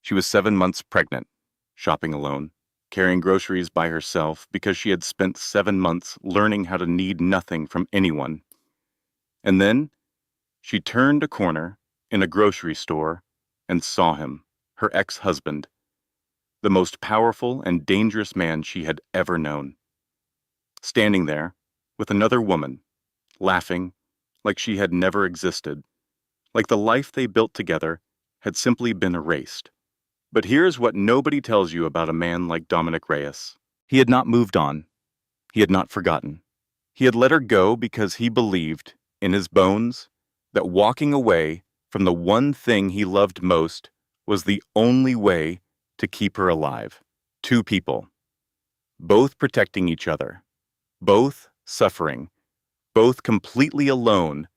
She was 7 months pregnant, shopping alone, carrying groceries by herself because she had spent 7 months learning how to need nothing from anyone. And then she turned a corner in a grocery store and saw him, her ex-husband, the most powerful and dangerous man she had ever known, standing there with another woman, laughing like she had never existed, like the life they built together had simply been erased. But here's what nobody tells you about a man like Dominic Reyes. He had not moved on. He had not forgotten. He had let her go because he believed, in his bones, that walking away from the one thing he loved most was the only way to keep her alive. Two people, both protecting each other, both suffering, both completely alone,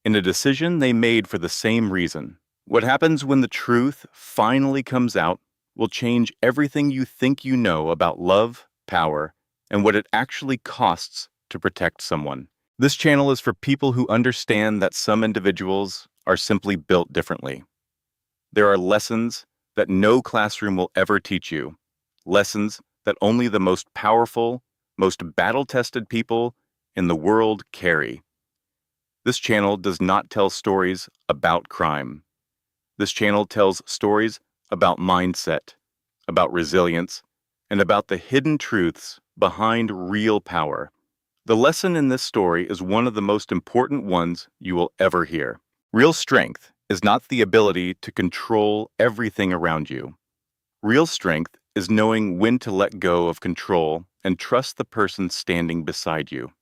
in a decision they made for the same reason. What happens when the truth finally comes out will change everything you think you know about love, power, and what it actually costs to protect someone. This channel is for people who understand that some individuals are simply built differently. There are lessons that no classroom will ever teach you, lessons that only the most powerful, most battle-tested people in the world carry. This channel does not tell stories about crime. This channel tells stories about mindset, about resilience, and about the hidden truths behind real power. The lesson in this story is one of the most important ones you will ever hear. Real strength is not the ability to control everything around you. Real strength is knowing when to let go of control and trust the person standing beside you.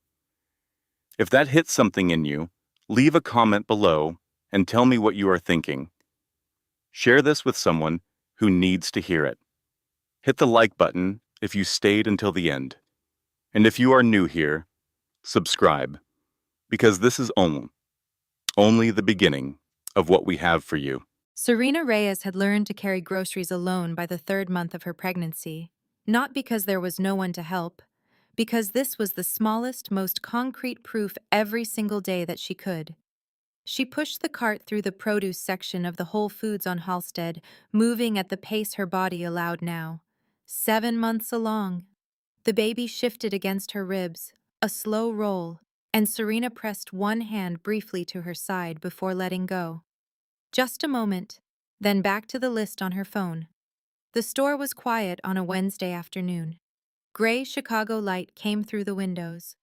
If that hits something in you, leave a comment below and tell me what you are thinking. Share this with someone who needs to hear it. Hit the like button if you stayed until the end. And if you are new here, subscribe, because this is only the beginning of what we have for you. Serena Reyes had learned to carry groceries alone by the third month of her pregnancy, not because there was no one to help, because this was the smallest, most concrete proof every single day that she could. She pushed the cart through the produce section of the Whole Foods on Halsted, moving at the pace her body allowed now. 7 months along. The baby shifted against her ribs, a slow roll, and Serena pressed one hand briefly to her side before letting go. Just a moment, then back to the list on her phone. The store was quiet on a Wednesday afternoon. Gray Chicago light came through the windows.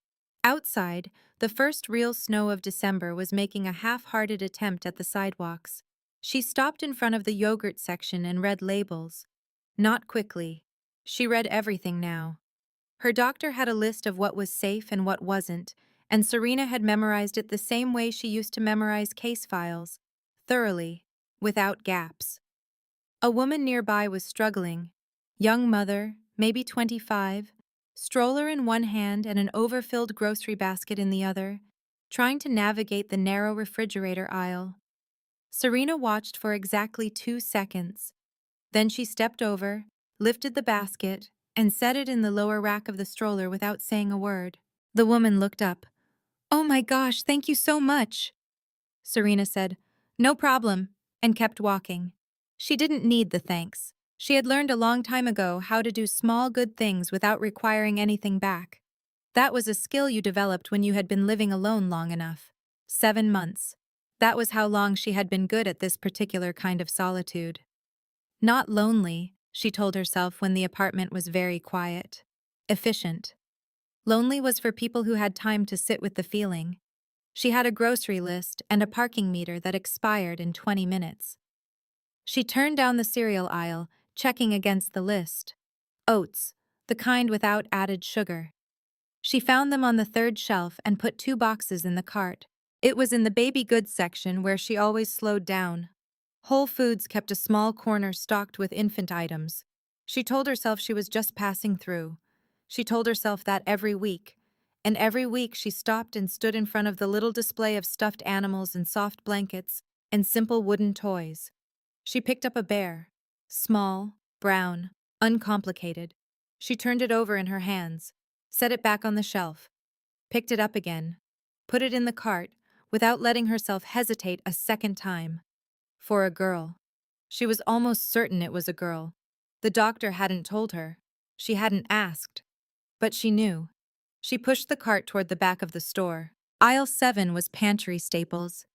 Outside, the first real snow of December was making a half-hearted attempt at the sidewalks. She stopped in front of the yogurt section and read labels. Not quickly. She read everything now. Her doctor had a list of what was safe and what wasn't, and Serena had memorized it the same way she used to memorize case files, thoroughly, without gaps. A woman nearby was struggling. Young mother, maybe 25, stroller in one hand and an overfilled grocery basket in the other, trying to navigate the narrow refrigerator aisle. Serena watched for exactly 2 seconds. Then she stepped over, lifted the basket, and set it in the lower rack of the stroller without saying a word. The woman looked up. "Oh my gosh, thank you so much," Serena said. "No problem," and kept walking. She didn't need the thanks. She had learned a long time ago how to do small good things without requiring anything back. That was a skill you developed when you had been living alone long enough. 7 months. That was how long she had been good at this particular kind of solitude. Not lonely, she told herself when the apartment was very quiet. Efficient. Lonely was for people who had time to sit with the feeling. She had a grocery list and a parking meter that expired in 20 minutes. She turned down the cereal aisle, checking against the list. Oats, the kind without added sugar. She found them on the third shelf and put 2 boxes in the cart. It was in the baby goods section where she always slowed down. Whole Foods kept a small corner stocked with infant items. She told herself she was just passing through. She told herself that every week. And every week she stopped and stood in front of the little display of stuffed animals and soft blankets and simple wooden toys. She picked up a bear. Small, brown, uncomplicated. She turned it over in her hands, set it back on the shelf, picked it up again, put it in the cart without letting herself hesitate a second time. For a girl. She was almost certain it was a girl. The doctor hadn't told her. She hadn't asked. But she knew. She pushed the cart toward the back of the store. Aisle 7 was pantry staples.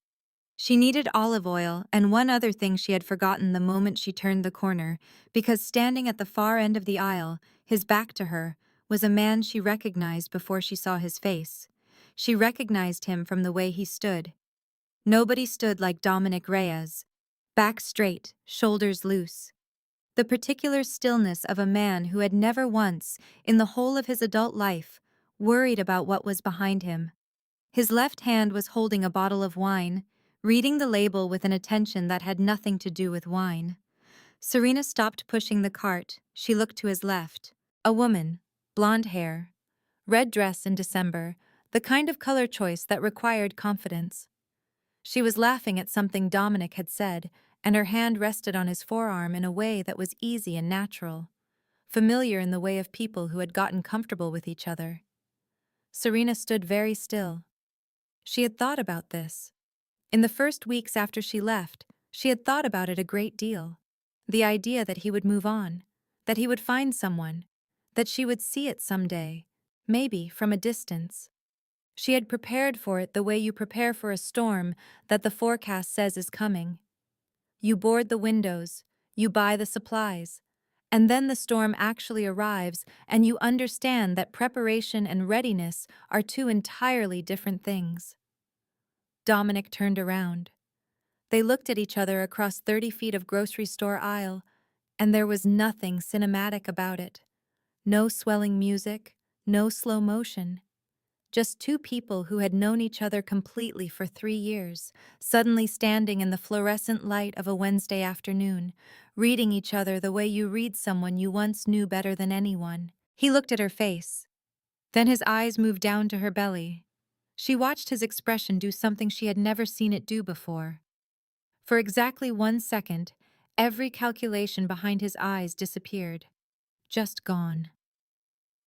She needed olive oil and one other thing she had forgotten the moment she turned the corner, because standing at the far end of the aisle, his back to her, was a man she recognized before she saw his face. She recognized him from the way he stood. Nobody stood like Dominic Reyes. Back straight, shoulders loose. The particular stillness of a man who had never once, in the whole of his adult life, worried about what was behind him. His left hand was holding a bottle of wine, reading the label with an attention that had nothing to do with wine. Serena stopped pushing the cart. She looked to his left. A woman, blonde hair, red dress in December, the kind of color choice that required confidence. She was laughing at something Dominic had said, and her hand rested on his forearm in a way that was easy and natural, familiar in the way of people who had gotten comfortable with each other. Serena stood very still. She had thought about this. In the first weeks after she left, she had thought about it a great deal. The idea that he would move on, that he would find someone, that she would see it someday, maybe from a distance. She had prepared for it the way you prepare for a storm that the forecast says is coming. You board the windows, you buy the supplies, and then the storm actually arrives and you understand that preparation and readiness are two entirely different things. Dominic turned around. They looked at each other across 30 feet of grocery store aisle, and there was nothing cinematic about it. No swelling music, no slow motion. Just two people who had known each other completely for 3 years, suddenly standing in the fluorescent light of a Wednesday afternoon, reading each other the way you read someone you once knew better than anyone. He looked at her face. Then his eyes moved down to her belly. She watched his expression do something she had never seen it do before. For exactly 1 second, every calculation behind his eyes disappeared. Just gone.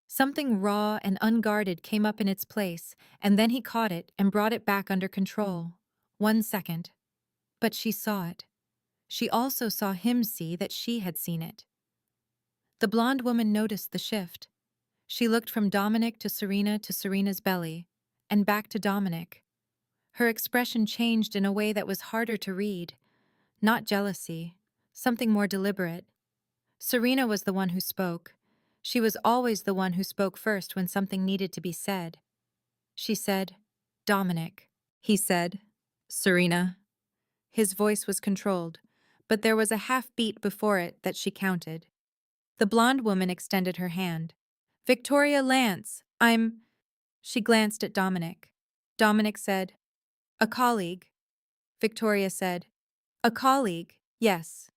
Something raw and unguarded came up in its place, and then he caught it and brought it back under control. 1 second. But she saw it. She also saw him see that she had seen it. The blonde woman noticed the shift. She looked from Dominic to Serena's belly, and back to Dominic. Her expression changed in a way that was harder to read. Not jealousy, something more deliberate. Serena was the one who spoke. She was always the one who spoke first when something needed to be said. She said, "Dominic." He said, "Serena." His voice was controlled, but there was a half beat before it that she counted. The blonde woman extended her hand. "Victoria Lance, I'm—" She glanced at Dominic. Dominic said, "A colleague." Victoria said, "A colleague, yes."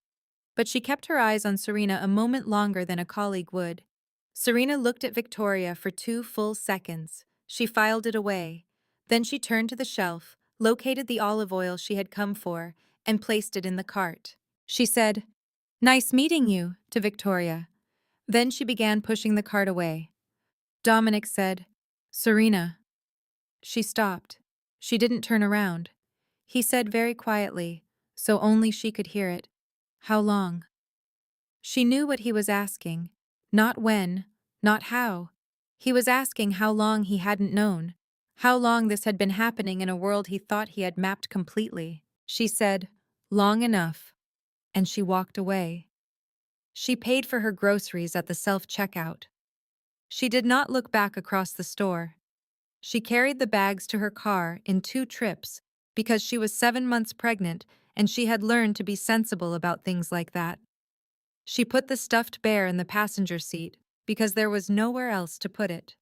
But she kept her eyes on Serena a moment longer than a colleague would. Serena looked at Victoria for 2 full seconds. She filed it away. Then she turned to the shelf, located the olive oil she had come for, and placed it in the cart. She said, "Nice meeting you," to Victoria. Then she began pushing the cart away. Dominic said, "Serena." She stopped. She didn't turn around. He said very quietly, so only she could hear it, "How long?" She knew what he was asking. Not when, not how. He was asking how long he hadn't known. How long this had been happening in a world he thought he had mapped completely. She said, "Long enough." And she walked away. She paid for her groceries at the self-checkout. She did not look back across the store. She carried the bags to her car in 2 trips because she was 7 months pregnant and she had learned to be sensible about things like that. She put the stuffed bear in the passenger seat because there was nowhere else to put it.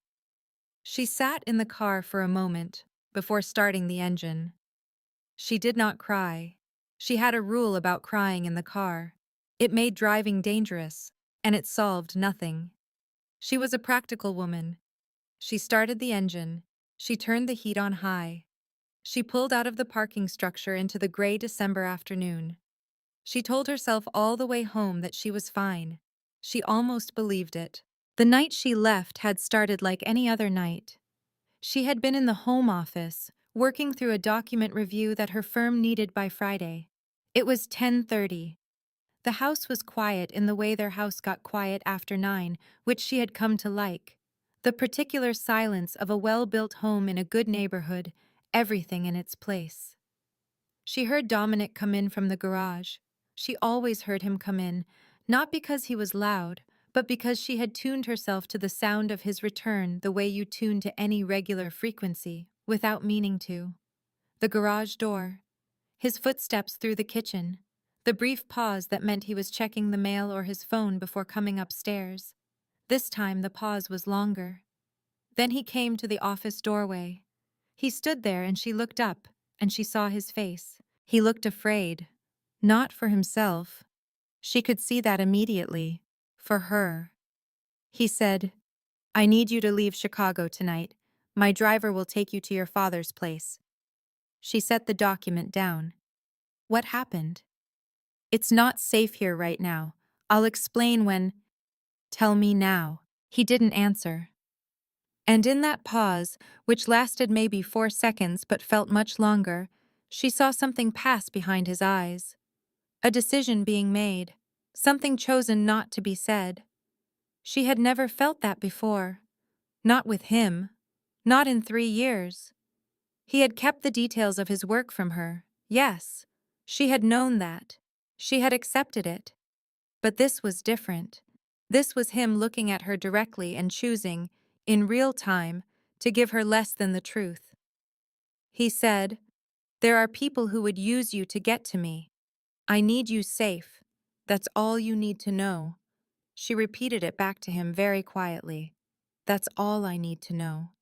She sat in the car for a moment before starting the engine. She did not cry. She had a rule about crying in the car. It made driving dangerous, and it solved nothing. She was a practical woman. She started the engine. She turned the heat on high. She pulled out of the parking structure into the gray December afternoon. She told herself all the way home that she was fine. She almost believed it. The night she left had started like any other night. She had been in the home office, working through a document review that her firm needed by Friday. It was 10:30. The house was quiet in the way their house got quiet after 9, which she had come to like. The particular silence of a well-built home in a good neighborhood, everything in its place. She heard Dominic come in from the garage. She always heard him come in, not because he was loud, but because she had tuned herself to the sound of his return the way you tune to any regular frequency, without meaning to. The garage door. His footsteps through the kitchen. The brief pause that meant he was checking the mail or his phone before coming upstairs. This time the pause was longer. Then he came to the office doorway. He stood there and she looked up, and she saw his face. He looked afraid. Not for himself. She could see that immediately. For her. He said, "I need you to leave Chicago tonight. My driver will take you to your father's place." She set the document down. What happened? "It's not safe here right now. I'll explain when." "Tell me now." He didn't answer. And in that pause, which lasted maybe 4 seconds but felt much longer, she saw something pass behind his eyes. A decision being made. Something chosen not to be said. She had never felt that before. Not with him. Not in 3 years. He had kept the details of his work from her. Yes. She had known that. She had accepted it. But this was different. This was him looking at her directly and choosing, in real time, to give her less than the truth. He said, "There are people who would use you to get to me. I need you safe. That's all you need to know." She repeated it back to him very quietly. "That's all I need to know."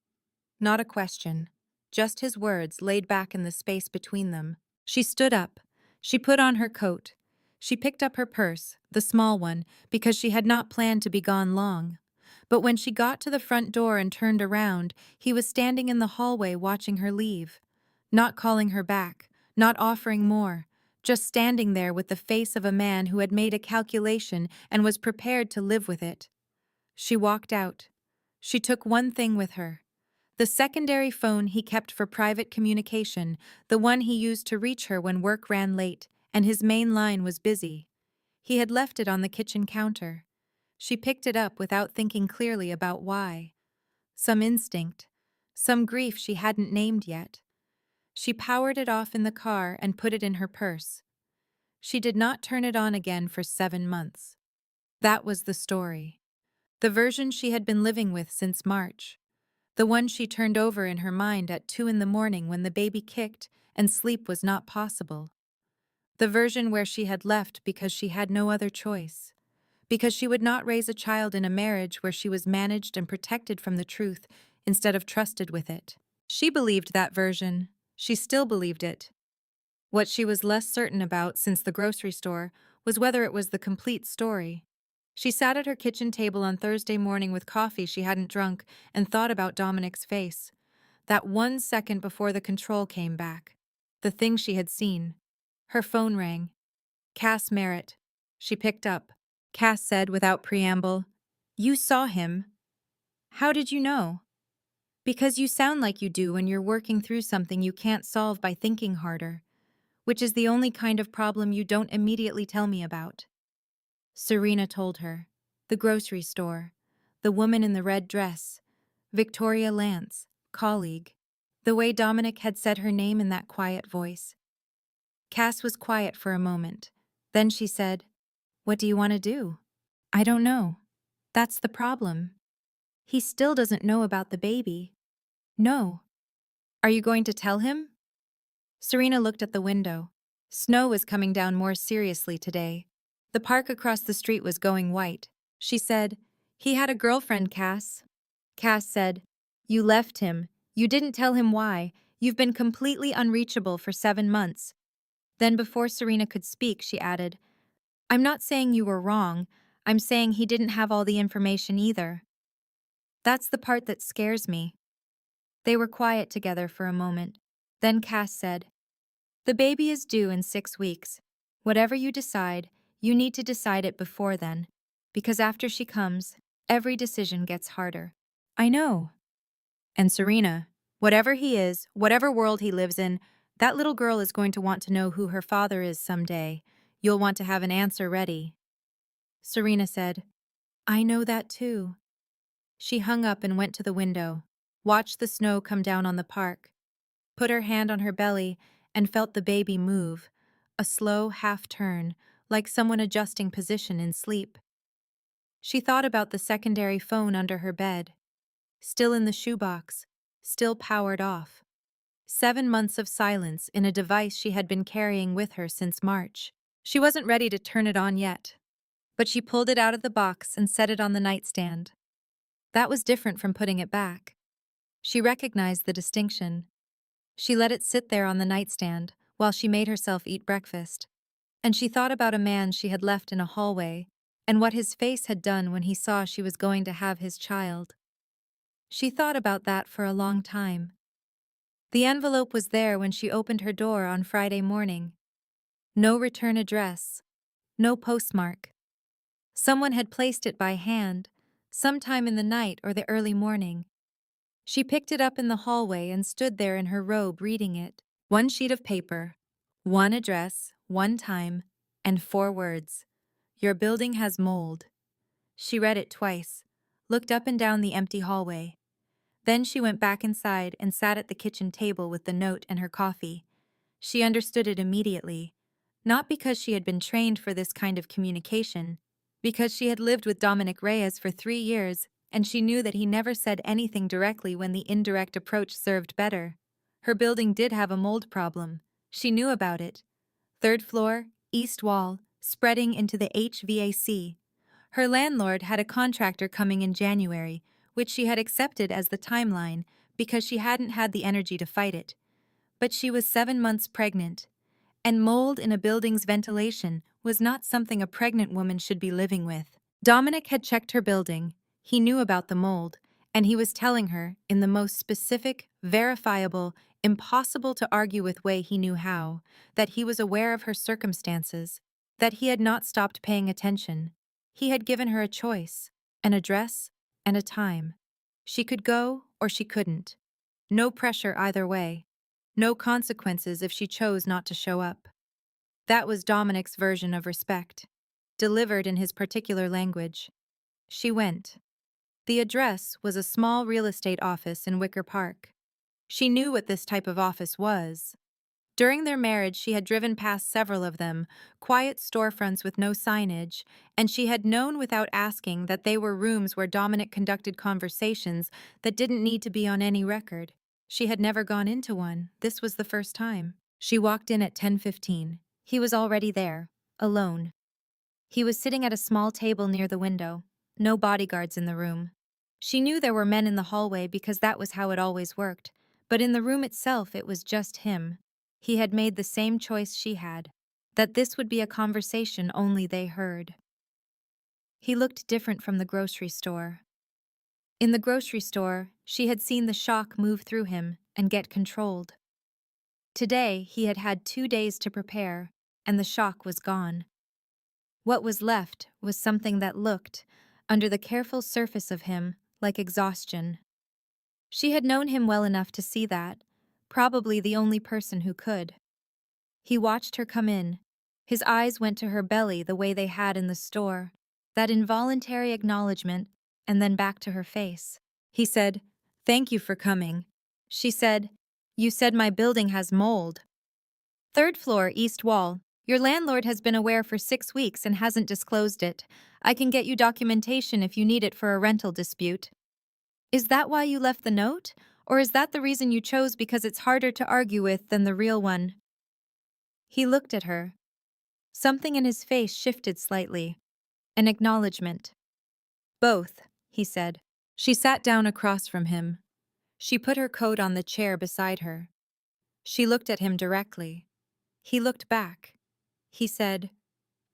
Not a question. Just his words laid back in the space between them. She stood up. She put on her coat. She picked up her purse, the small one, because she had not planned to be gone long. But when she got to the front door and turned around, he was standing in the hallway watching her leave. Not calling her back, not offering more, just standing there with the face of a man who had made a calculation and was prepared to live with it. She walked out. She took one thing with her. The secondary phone he kept for private communication, the one he used to reach her when work ran late, and his main line was busy. He had left it on the kitchen counter. She picked it up without thinking clearly about why. Some instinct. Some grief she hadn't named yet. She powered it off in the car and put it in her purse. She did not turn it on again for 7 months. That was the story. The version she had been living with since March. The one she turned over in her mind at 2 in the morning when the baby kicked and sleep was not possible. The version where she had left because she had no other choice. Because she would not raise a child in a marriage where she was managed and protected from the truth instead of trusted with it. She believed that version. She still believed it. What she was less certain about since the grocery store was whether it was the complete story. She sat at her kitchen table on Thursday morning with coffee she hadn't drunk and thought about Dominic's face. That 1 second before the control came back. The thing she had seen. Her phone rang. Cass Merritt. She picked up. Cass said without preamble, "You saw him. How did you know?" "Because you sound like you do when you're working through something you can't solve by thinking harder, which is the only kind of problem you don't immediately tell me about." Serena told her. The grocery store. The woman in the red dress. Victoria Lance, colleague. The way Dominic had said her name in that quiet voice. Cass was quiet for a moment. Then she said, "What do you want to do?" "I don't know. That's the problem. He still doesn't know about the baby." "No." "Are you going to tell him?" Serena looked at the window. Snow was coming down more seriously today. The park across the street was going white. She said, "He had a girlfriend, Cass." Cass said, "You left him. You didn't tell him why. You've been completely unreachable for 7 months." Then before Serena could speak, she added, "I'm not saying you were wrong. I'm saying he didn't have all the information either. That's the part that scares me." They were quiet together for a moment. Then Cass said, "The baby is due in 6 weeks. Whatever you decide, you need to decide it before then. Because after she comes, every decision gets harder." "I know." "And Serena, whatever he is, whatever world he lives in, that little girl is going to want to know who her father is someday. You'll want to have an answer ready. Serena said, I know that too. She hung up and went to the window, watched the snow come down on the park, put her hand on her belly, and felt the baby move, a slow half-turn, like someone adjusting position in sleep. She thought about the secondary phone under her bed, still in the shoebox, still powered off. 7 months of silence in a device she had been carrying with her since March. She wasn't ready to turn it on yet, but she pulled it out of the box and set it on the nightstand. That was different from putting it back. She recognized the distinction. She let it sit there on the nightstand while she made herself eat breakfast. And she thought about a man she had left in a hallway and what his face had done when he saw she was going to have his child. She thought about that for a long time. The envelope was there when she opened her door on Friday morning. No return address, no postmark. Someone had placed it by hand, sometime in the night or the early morning. She picked it up in the hallway and stood there in her robe reading it. One sheet of paper, one address, one time, and 4 words. Your building has mold. She read it twice, looked up and down the empty hallway. Then she went back inside and sat at the kitchen table with the note and her coffee. She understood it immediately, not because she had been trained for this kind of communication, because she had lived with Dominic Reyes for 3 years, and she knew that he never said anything directly when the indirect approach served better. Her building did have a mold problem. She knew about it. 3rd floor, east wall, spreading into the HVAC. Her landlord had a contractor coming in January, which she had accepted as the timeline because she hadn't had the energy to fight it. But she was 7 months pregnant, and mold in a building's ventilation was not something a pregnant woman should be living with. Dominic had checked her building, he knew about the mold, and he was telling her, in the most specific, verifiable, impossible to argue with way he knew how, that he was aware of her circumstances, that he had not stopped paying attention. He had given her a choice, an address, and a time. She could go or she couldn't. No pressure either way. No consequences if she chose not to show up. That was Dominic's version of respect, delivered in his particular language. She went. The address was a small real estate office in Wicker Park. She knew what this type of office was. During their marriage, she had driven past several of them, quiet storefronts with no signage, and she had known without asking that they were rooms where Dominic conducted conversations that didn't need to be on any record. She had never gone into one. This was the first time. She walked in at 10:15. He was already there, alone. He was sitting at a small table near the window. No bodyguards in the room. She knew there were men in the hallway because that was how it always worked, but in the room itself it was just him. He had made the same choice she had, that this would be a conversation only they heard. He looked different from the grocery store. In the grocery store, she had seen the shock move through him and get controlled. Today, he had had 2 days to prepare, and the shock was gone. What was left was something that looked, under the careful surface of him, like exhaustion. She had known him well enough to see that, probably the only person who could. He watched her come in. His eyes went to her belly the way they had in the store, that involuntary acknowledgement, and then back to her face. He said, "Thank you for coming." She said, "You said my building has mold." 3rd floor, east wall. Your landlord has been aware for 6 weeks and hasn't disclosed it. I can get you documentation if you need it for a rental dispute. Is that why you left the note? Or is that the reason you chose because it's harder to argue with than the real one? He looked at her. Something in his face shifted slightly. An acknowledgement. Both, he said. She sat down across from him. She put her coat on the chair beside her. She looked at him directly. He looked back. He said,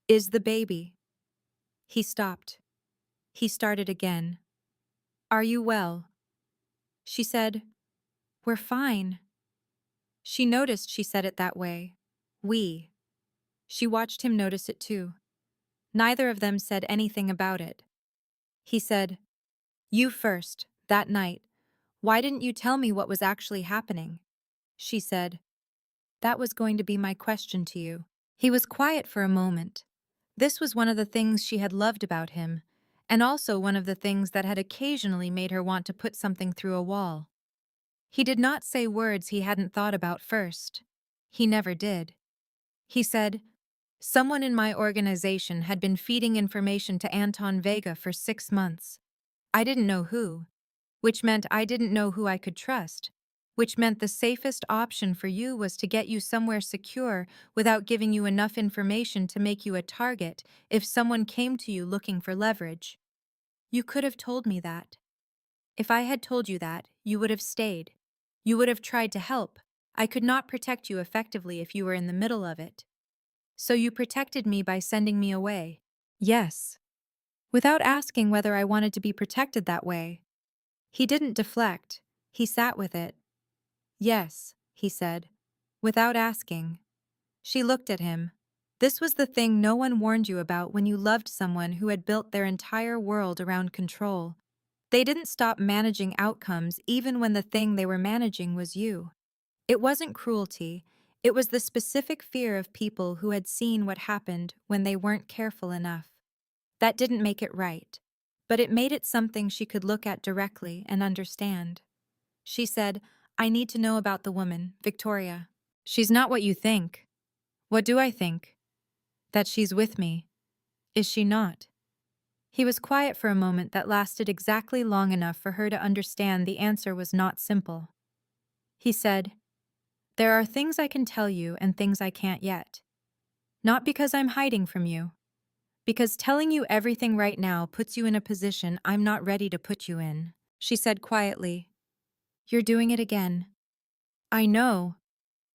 "Is the baby?" He stopped. He started again. "Are you well?" She said, "We're fine." She noticed she said it that way. We. She watched him notice it too. Neither of them said anything about it. He said, "You first, that night. Why didn't you tell me what was actually happening?" She said, "That was going to be my question to you." He was quiet for a moment. This was one of the things she had loved about him, and also one of the things that had occasionally made her want to put something through a wall. He did not say words he hadn't thought about first. He never did. He said, "Someone in my organization had been feeding information to Anton Vega for 6 months. I didn't know who, which meant I didn't know who I could trust, which meant the safest option for you was to get you somewhere secure without giving you enough information to make you a target if someone came to you looking for leverage. You could have told me that. If I had told you that, you would have stayed. You would have tried to help. I could not protect you effectively if you were in the middle of it. So you protected me by sending me away." Yes. Without asking whether I wanted to be protected that way. He didn't deflect. He sat with it. "Yes," he said, without asking. She looked at him. This was the thing no one warned you about when you loved someone who had built their entire world around control. They didn't stop managing outcomes even when the thing they were managing was you. It wasn't cruelty. It was the specific fear of people who had seen what happened when they weren't careful enough. That didn't make it right, but it made it something she could look at directly and understand. She said, "I need to know about the woman, Victoria. She's not what you think." "What do I think?" "That she's with me. Is she not?" He was quiet for a moment that lasted exactly long enough for her to understand the answer was not simple. He said, "There are things I can tell you and things I can't yet. Not because I'm hiding from you. Because telling you everything right now puts you in a position I'm not ready to put you in." She said quietly, "You're doing it again." "I know."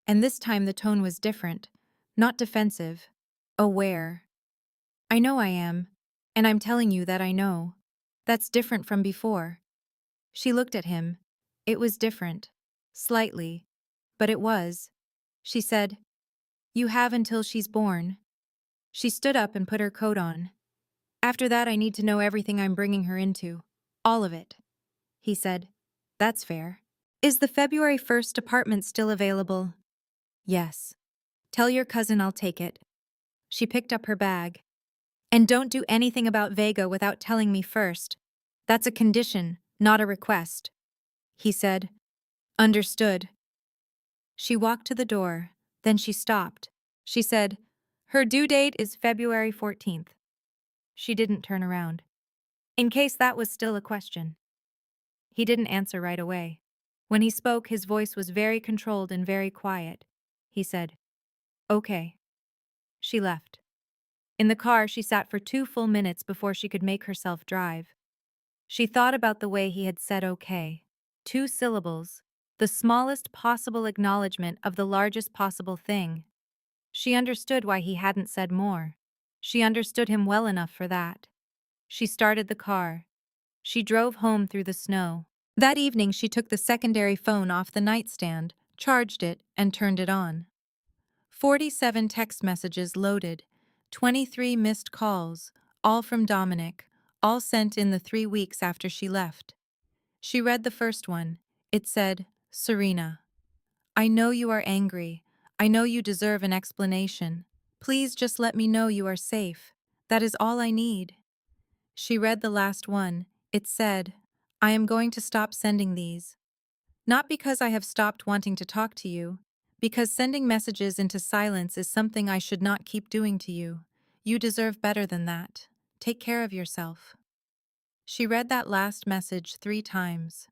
And this time the tone was different, not defensive, aware. "I know I am, and I'm telling you that I know. That's different from before." She looked at him. It was different. Slightly. But it was. She said, "You have until she's born." She stood up and put her coat on. "After that I need to know everything I'm bringing her into. All of it." He said, "That's fair. Is the February 1st apartment still available?" "Yes." "Tell your cousin I'll take it." She picked up her bag. "And don't do anything about Vega without telling me first. That's a condition, not a request." He said, "Understood." She walked to the door, then she stopped. She said, "Her due date is February 14th. She didn't turn around. In case that was still a question. He didn't answer right away. When he spoke, his voice was very controlled and very quiet. He said, "Okay." She left. In the car, she sat for 2 full minutes before she could make herself drive. She thought about the way he had said okay. 2 syllables, the smallest possible acknowledgement of the largest possible thing. She understood why he hadn't said more. She understood him well enough for that. She started the car. She drove home through the snow. That evening she took the secondary phone off the nightstand, charged it, and turned it on. 47 text messages loaded, 23 missed calls, all from Dominic, all sent in the 3 weeks after she left. She read the first one. It said, "Serena, I know you are angry. I know you deserve an explanation. Please just let me know you are safe. That is all I need." She read the last one. It said, "I am going to stop sending these. Not because I have stopped wanting to talk to you, because sending messages into silence is something I should not keep doing to you. You deserve better than that. Take care of yourself." She read that last message 3 times.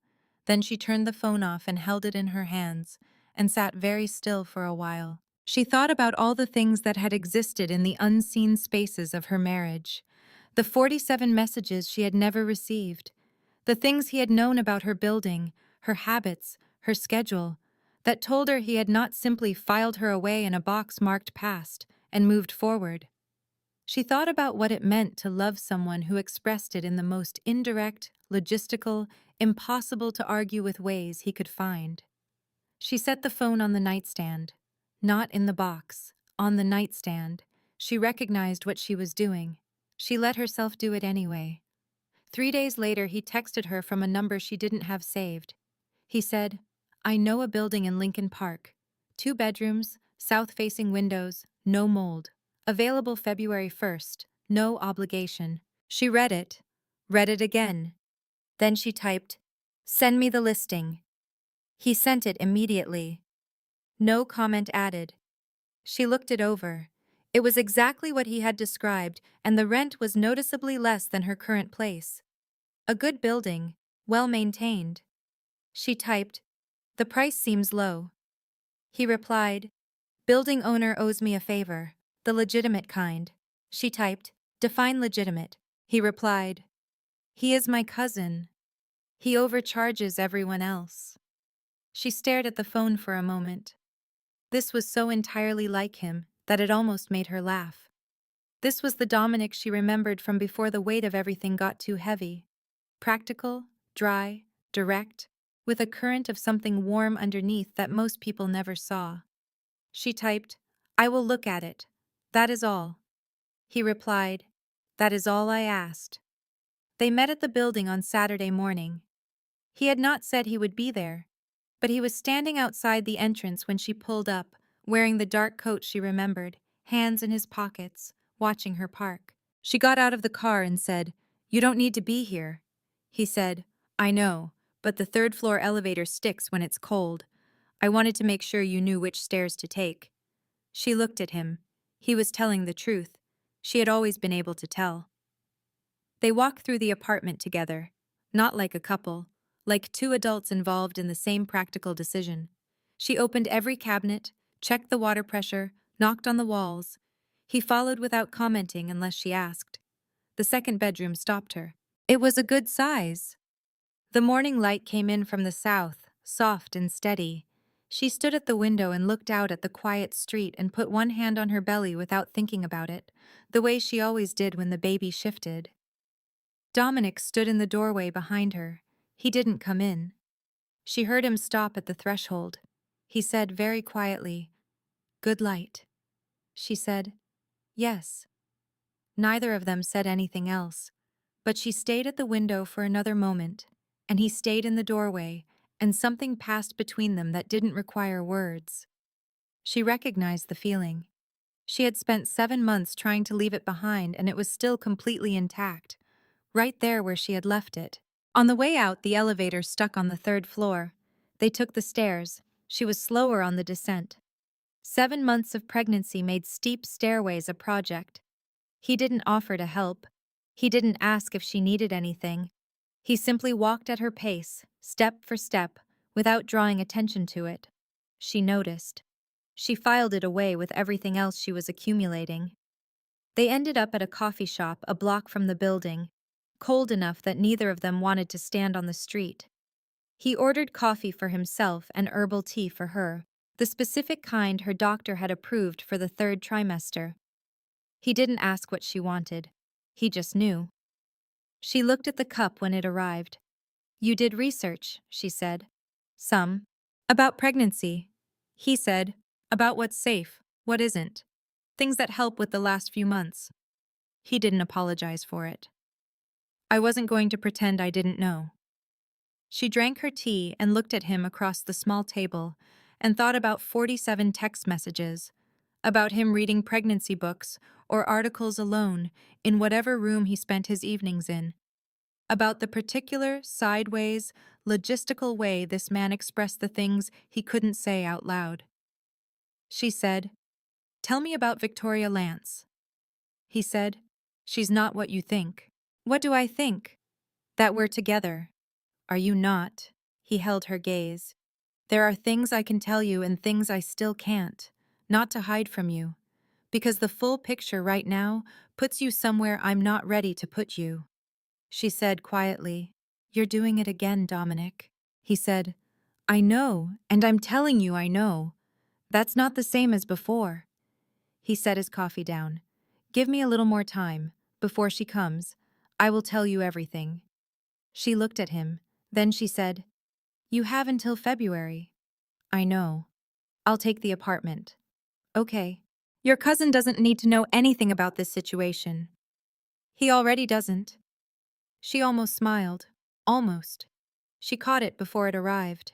Then she turned the phone off and held it in her hands, and sat very still for a while. She thought about all the things that had existed in the unseen spaces of her marriage. The 47 messages she had never received. The things he had known about her building, her habits, her schedule, that told her he had not simply filed her away in a box marked past and moved forward. She thought about what it meant to love someone who expressed it in the most indirect, logistical, impossible to argue with ways he could find. She set the phone on the nightstand. Not in the box, on the nightstand. She recognized what she was doing. She let herself do it anyway. 3 days later, he texted her from a number she didn't have saved. He said, "I know a building in Lincoln Park. 2 bedrooms, south-facing windows, No mold. Available February 1st. No obligation. She read it again. Then she typed, "Send me the listing." He sent it immediately. No comment added. She looked it over. It was exactly what he had described, and the rent was noticeably less than her current place. A good building, well maintained. She typed, "The price seems low." He replied, "Building owner owes me a favor, the legitimate kind." She typed, "Define legitimate." He replied, "He is my cousin. He overcharges everyone else." She stared at the phone for a moment. This was so entirely like him that it almost made her laugh. This was the Dominic she remembered from before the weight of everything got too heavy. Practical, dry, direct, with a current of something warm underneath that most people never saw. She typed, "I will look at it. That is all." He replied, "That is all I asked." They met at the building on Saturday morning. He had not said he would be there, but he was standing outside the entrance when she pulled up, wearing the dark coat she remembered, hands in his pockets, watching her park. She got out of the car and said, "You don't need to be here." He said, "I know, but the third-floor elevator sticks when it's cold. I wanted to make sure you knew which stairs to take." She looked at him. He was telling the truth. She had always been able to tell. They walked through the apartment together, not like a couple, like two adults involved in the same practical decision. She opened every cabinet, checked the water pressure, knocked on the walls. He followed without commenting unless she asked. The second bedroom stopped her. It was a good size. The morning light came in from the south, soft and steady. She stood at the window and looked out at the quiet street and put one hand on her belly without thinking about it, the way she always did when the baby shifted. Dominic stood in the doorway behind her. He didn't come in. She heard him stop at the threshold. He said very quietly, "Good light." She said, "Yes." Neither of them said anything else, but she stayed at the window for another moment, and he stayed in the doorway, and something passed between them that didn't require words. She recognized the feeling. She had spent 7 months trying to leave it behind, and it was still completely intact, right there where she had left it. On the way out, the elevator stuck on the third floor. They took the stairs. She was slower on the descent. 7 months of pregnancy made steep stairways a project. He didn't offer to help. He didn't ask if she needed anything. He simply walked at her pace, step for step, without drawing attention to it. She noticed. She filed it away with everything else she was accumulating. They ended up at a coffee shop a block from the building, cold enough that neither of them wanted to stand on the street. He ordered coffee for himself and herbal tea for her, the specific kind her doctor had approved for the third trimester. He didn't ask what she wanted. He just knew. She looked at the cup when it arrived. "You did research," she said. "Some. About pregnancy." He said, "About what's safe, what isn't. Things that help with the last few months." He didn't apologize for it. "I wasn't going to pretend I didn't know." She drank her tea and looked at him across the small table and thought about 47 text messages, about him reading pregnancy books or articles alone in whatever room he spent his evenings in, about the particular, sideways, logistical way this man expressed the things he couldn't say out loud. She said, "Tell me about Victoria Lance." He said, "She's not what you think." "What do I think?" "That we're together." "Are you not?" He held her gaze. "There are things I can tell you and things I still can't, not to hide from you, because the full picture right now puts you somewhere I'm not ready to put you." She said quietly, "You're doing it again, Dominic." He said, "I know, and I'm telling you I know. That's not the same as before." He set his coffee down. "Give me a little more time. Before she comes, I will tell you everything." She looked at him. Then she said, "You have until February." "I know. I'll take the apartment." "Okay. Your cousin doesn't need to know anything about this situation." "He already doesn't." She almost smiled. Almost. She caught it before it arrived.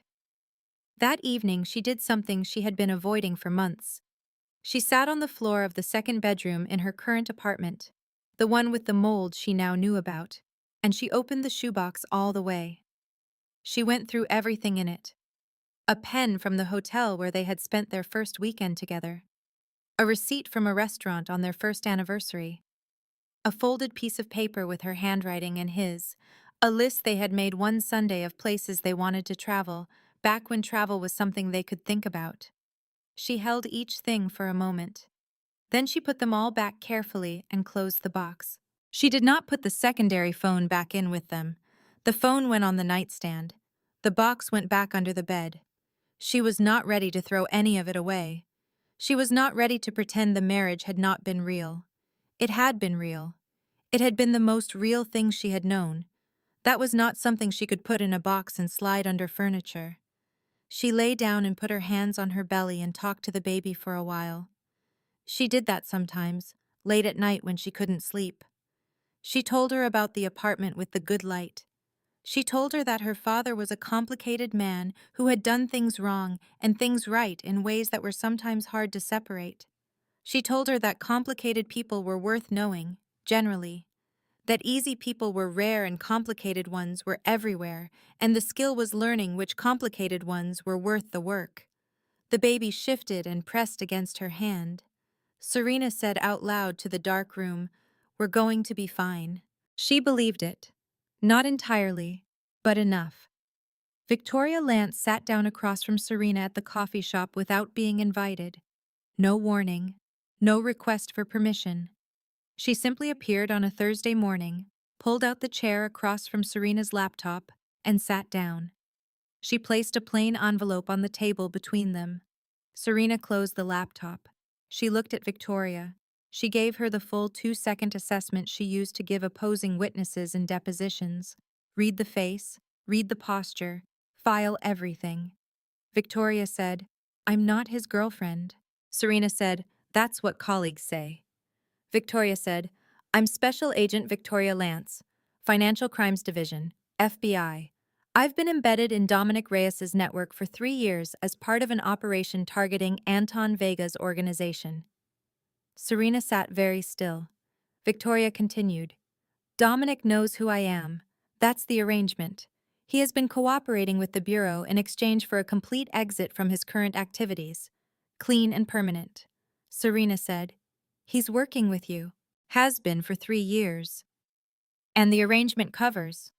That evening she did something she had been avoiding for months. She sat on the floor of the second bedroom in her current apartment, the one with the mold she now knew about, and she opened the shoebox all the way. She went through everything in it. A pen from the hotel where they had spent their first weekend together. A receipt from a restaurant on their first anniversary. A folded piece of paper with her handwriting and his. A list they had made one Sunday of places they wanted to travel, back when travel was something they could think about. She held each thing for a moment. Then she put them all back carefully and closed the box. She did not put the secondary phone back in with them. The phone went on the nightstand. The box went back under the bed. She was not ready to throw any of it away. She was not ready to pretend the marriage had not been real. It had been real. It had been the most real thing she had known. That was not something she could put in a box and slide under furniture. She lay down and put her hands on her belly and talked to the baby for a while. She did that sometimes, late at night when she couldn't sleep. She told her about the apartment with the good light. She told her that her father was a complicated man who had done things wrong and things right in ways that were sometimes hard to separate. She told her that complicated people were worth knowing, generally. That easy people were rare and complicated ones were everywhere, and the skill was learning which complicated ones were worth the work. The baby shifted and pressed against her hand. Serena said out loud to the dark room, "We're going to be fine." She believed it. Not entirely, but enough. Victoria Lance sat down across from Serena at the coffee shop without being invited. No warning. No request for permission. She simply appeared on a Thursday morning, pulled out the chair across from Serena's laptop, and sat down. She placed a plain envelope on the table between them. Serena closed the laptop. She looked at Victoria. She gave her the full 2-second assessment she used to give opposing witnesses in depositions. Read the face, read the posture, file everything. Victoria said, "I'm not his girlfriend." Serena said, "That's what colleagues say." Victoria said, "I'm Special Agent Victoria Lance, Financial Crimes Division, FBI. I've been embedded in Dominic Reyes's network for 3 years as part of an operation targeting Anton Vega's organization." Serena sat very still. Victoria continued, "Dominic knows who I am. That's the arrangement. He has been cooperating with the Bureau in exchange for a complete exit from his current activities. Clean and permanent." Serena said, "He's working with you. Has been for 3 years. And the arrangement covers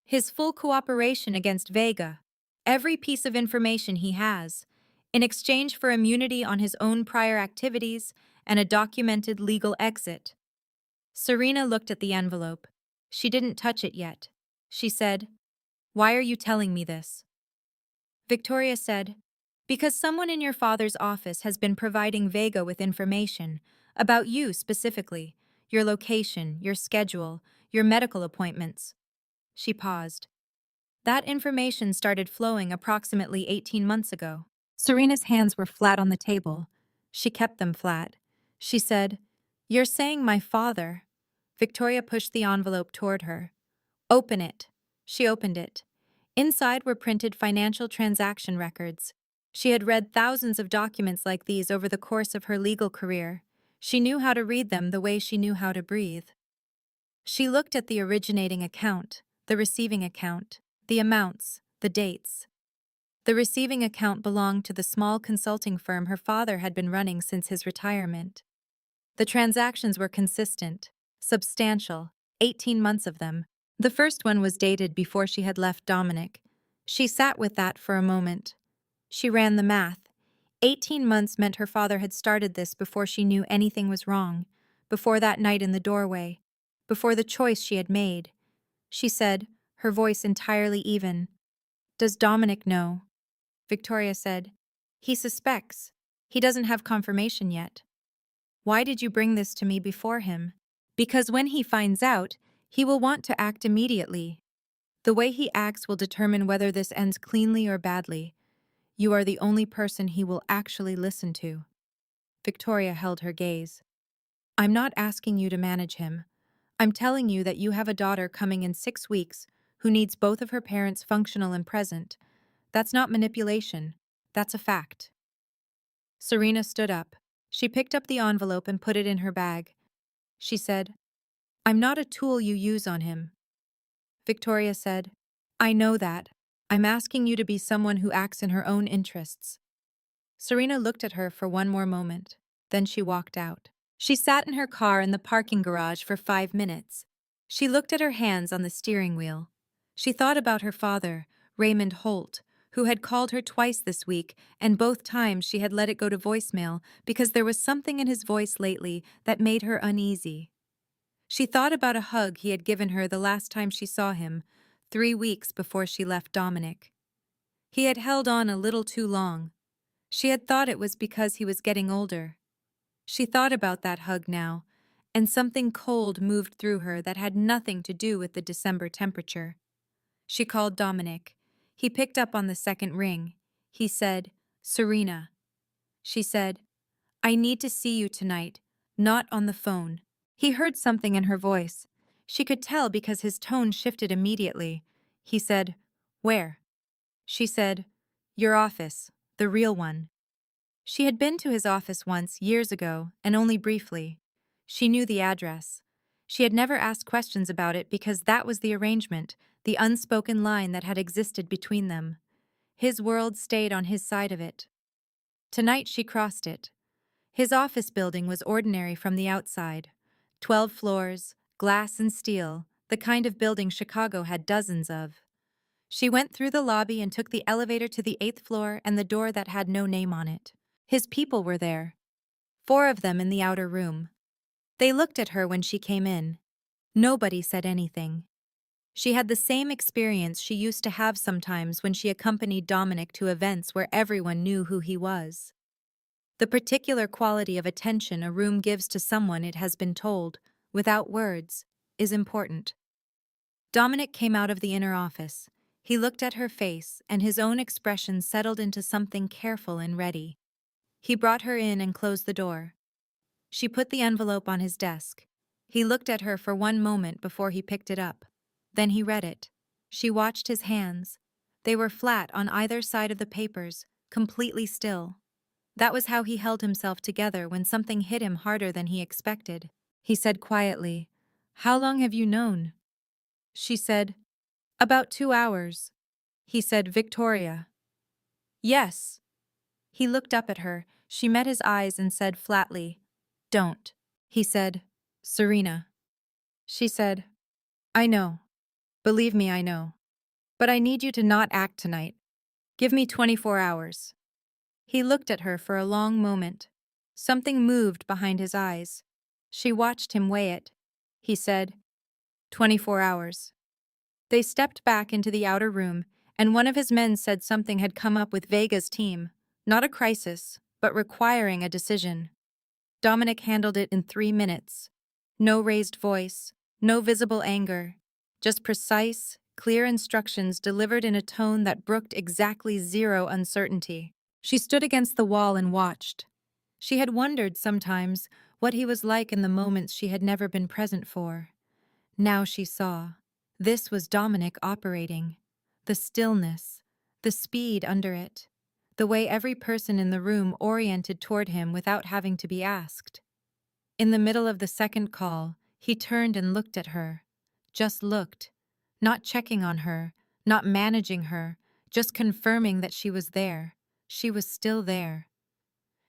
his full cooperation against Vega, every piece of information he has, in exchange for immunity on his own prior activities and a documented legal exit." Serena looked at the envelope. She didn't touch it yet. She said, "Why are you telling me this?" Victoria said, "Because someone in your father's office has been providing Vega with information about you specifically, your location, your schedule, your medical appointments." She paused. "That information started flowing approximately 18 months ago." Serena's hands were flat on the table. She kept them flat. She said, "You're saying my father." Victoria pushed the envelope toward her. "Open it." She opened it. Inside were printed financial transaction records. She had read thousands of documents like these over the course of her legal career. She knew how to read them the way she knew how to breathe. She looked at the originating account, the receiving account, the amounts, the dates. The receiving account belonged to the small consulting firm her father had been running since his retirement. The transactions were consistent, substantial, 18 months of them. The first one was dated before she had left Dominic. She sat with that for a moment. She ran the math. 18 months meant her father had started this before she knew anything was wrong, before that night in the doorway, before the choice she had made. She said, her voice entirely even, "Does Dominic know?" Victoria said, "He suspects. He doesn't have confirmation yet." "Why did you bring this to me before him?" "Because when he finds out, he will want to act immediately. The way he acts will determine whether this ends cleanly or badly. You are the only person he will actually listen to." Victoria held her gaze. "I'm not asking you to manage him. I'm telling you that you have a daughter coming in 6 weeks who needs both of her parents functional and present. That's not manipulation. That's a fact." Serena stood up. She picked up the envelope and put it in her bag. She said, "I'm not a tool you use on him." Victoria said, "I know that. I'm asking you to be someone who acts in her own interests." Serena looked at her for one more moment. Then she walked out. She sat in her car in the parking garage for 5 minutes. She looked at her hands on the steering wheel. She thought about her father, Raymond Holt, who had called her twice this week, and both times she had let it go to voicemail because there was something in his voice lately that made her uneasy. She thought about a hug he had given her the last time she saw him, 3 weeks before she left Dominic. He had held on a little too long. She had thought it was because he was getting older. She thought about that hug now, and something cold moved through her that had nothing to do with the December temperature. She called Dominic. He picked up on the second ring. He said, "Serena." She said, "I need to see you tonight, not on the phone." He heard something in her voice. She could tell because his tone shifted immediately. He said, "Where?" She said, "Your office, the real one." She had been to his office once, years ago, and only briefly. She knew the address. She had never asked questions about it because that was the arrangement, the unspoken line that had existed between them. His world stayed on his side of it. Tonight she crossed it. His office building was ordinary from the outside. 12 floors, glass and steel, the kind of building Chicago had dozens of. She went through the lobby and took the elevator to the 8th floor and the door that had no name on it. His people were there. 4 of them in the outer room. They looked at her when she came in. Nobody said anything. She had the same experience she used to have sometimes when she accompanied Dominic to events where everyone knew who he was. The particular quality of attention a room gives to someone it has been told, without words, is important. Dominic came out of the inner office. He looked at her face, and his own expression settled into something careful and ready. He brought her in and closed the door. She put the envelope on his desk. He looked at her for one moment before he picked it up. Then he read it. She watched his hands. They were flat on either side of the papers, completely still. That was how he held himself together when something hit him harder than he expected. He said quietly, "How long have you known?" She said, "About 2 hours." He said, "Victoria." "Yes." He looked up at her. She met his eyes and said flatly, "Don't." He said, "Serena." She said, "I know. Believe me, I know. But I need you to not act tonight. Give me 24 hours. He looked at her for a long moment. Something moved behind his eyes. She watched him weigh it. He said, 24 hours. They stepped back into the outer room, and one of his men said something had come up with Vega's team. Not a crisis, but requiring a decision. Dominic handled it in 3 minutes. No raised voice, no visible anger, just precise, clear instructions delivered in a tone that brooked exactly zero uncertainty. She stood against the wall and watched. She had wondered sometimes what he was like in the moments she had never been present for. Now she saw. This was Dominic operating. The stillness, the speed under it, the way every person in the room oriented toward him without having to be asked. In the middle of the second call, he turned and looked at her. Just looked. Not checking on her, not managing her, just confirming that she was there. She was still there.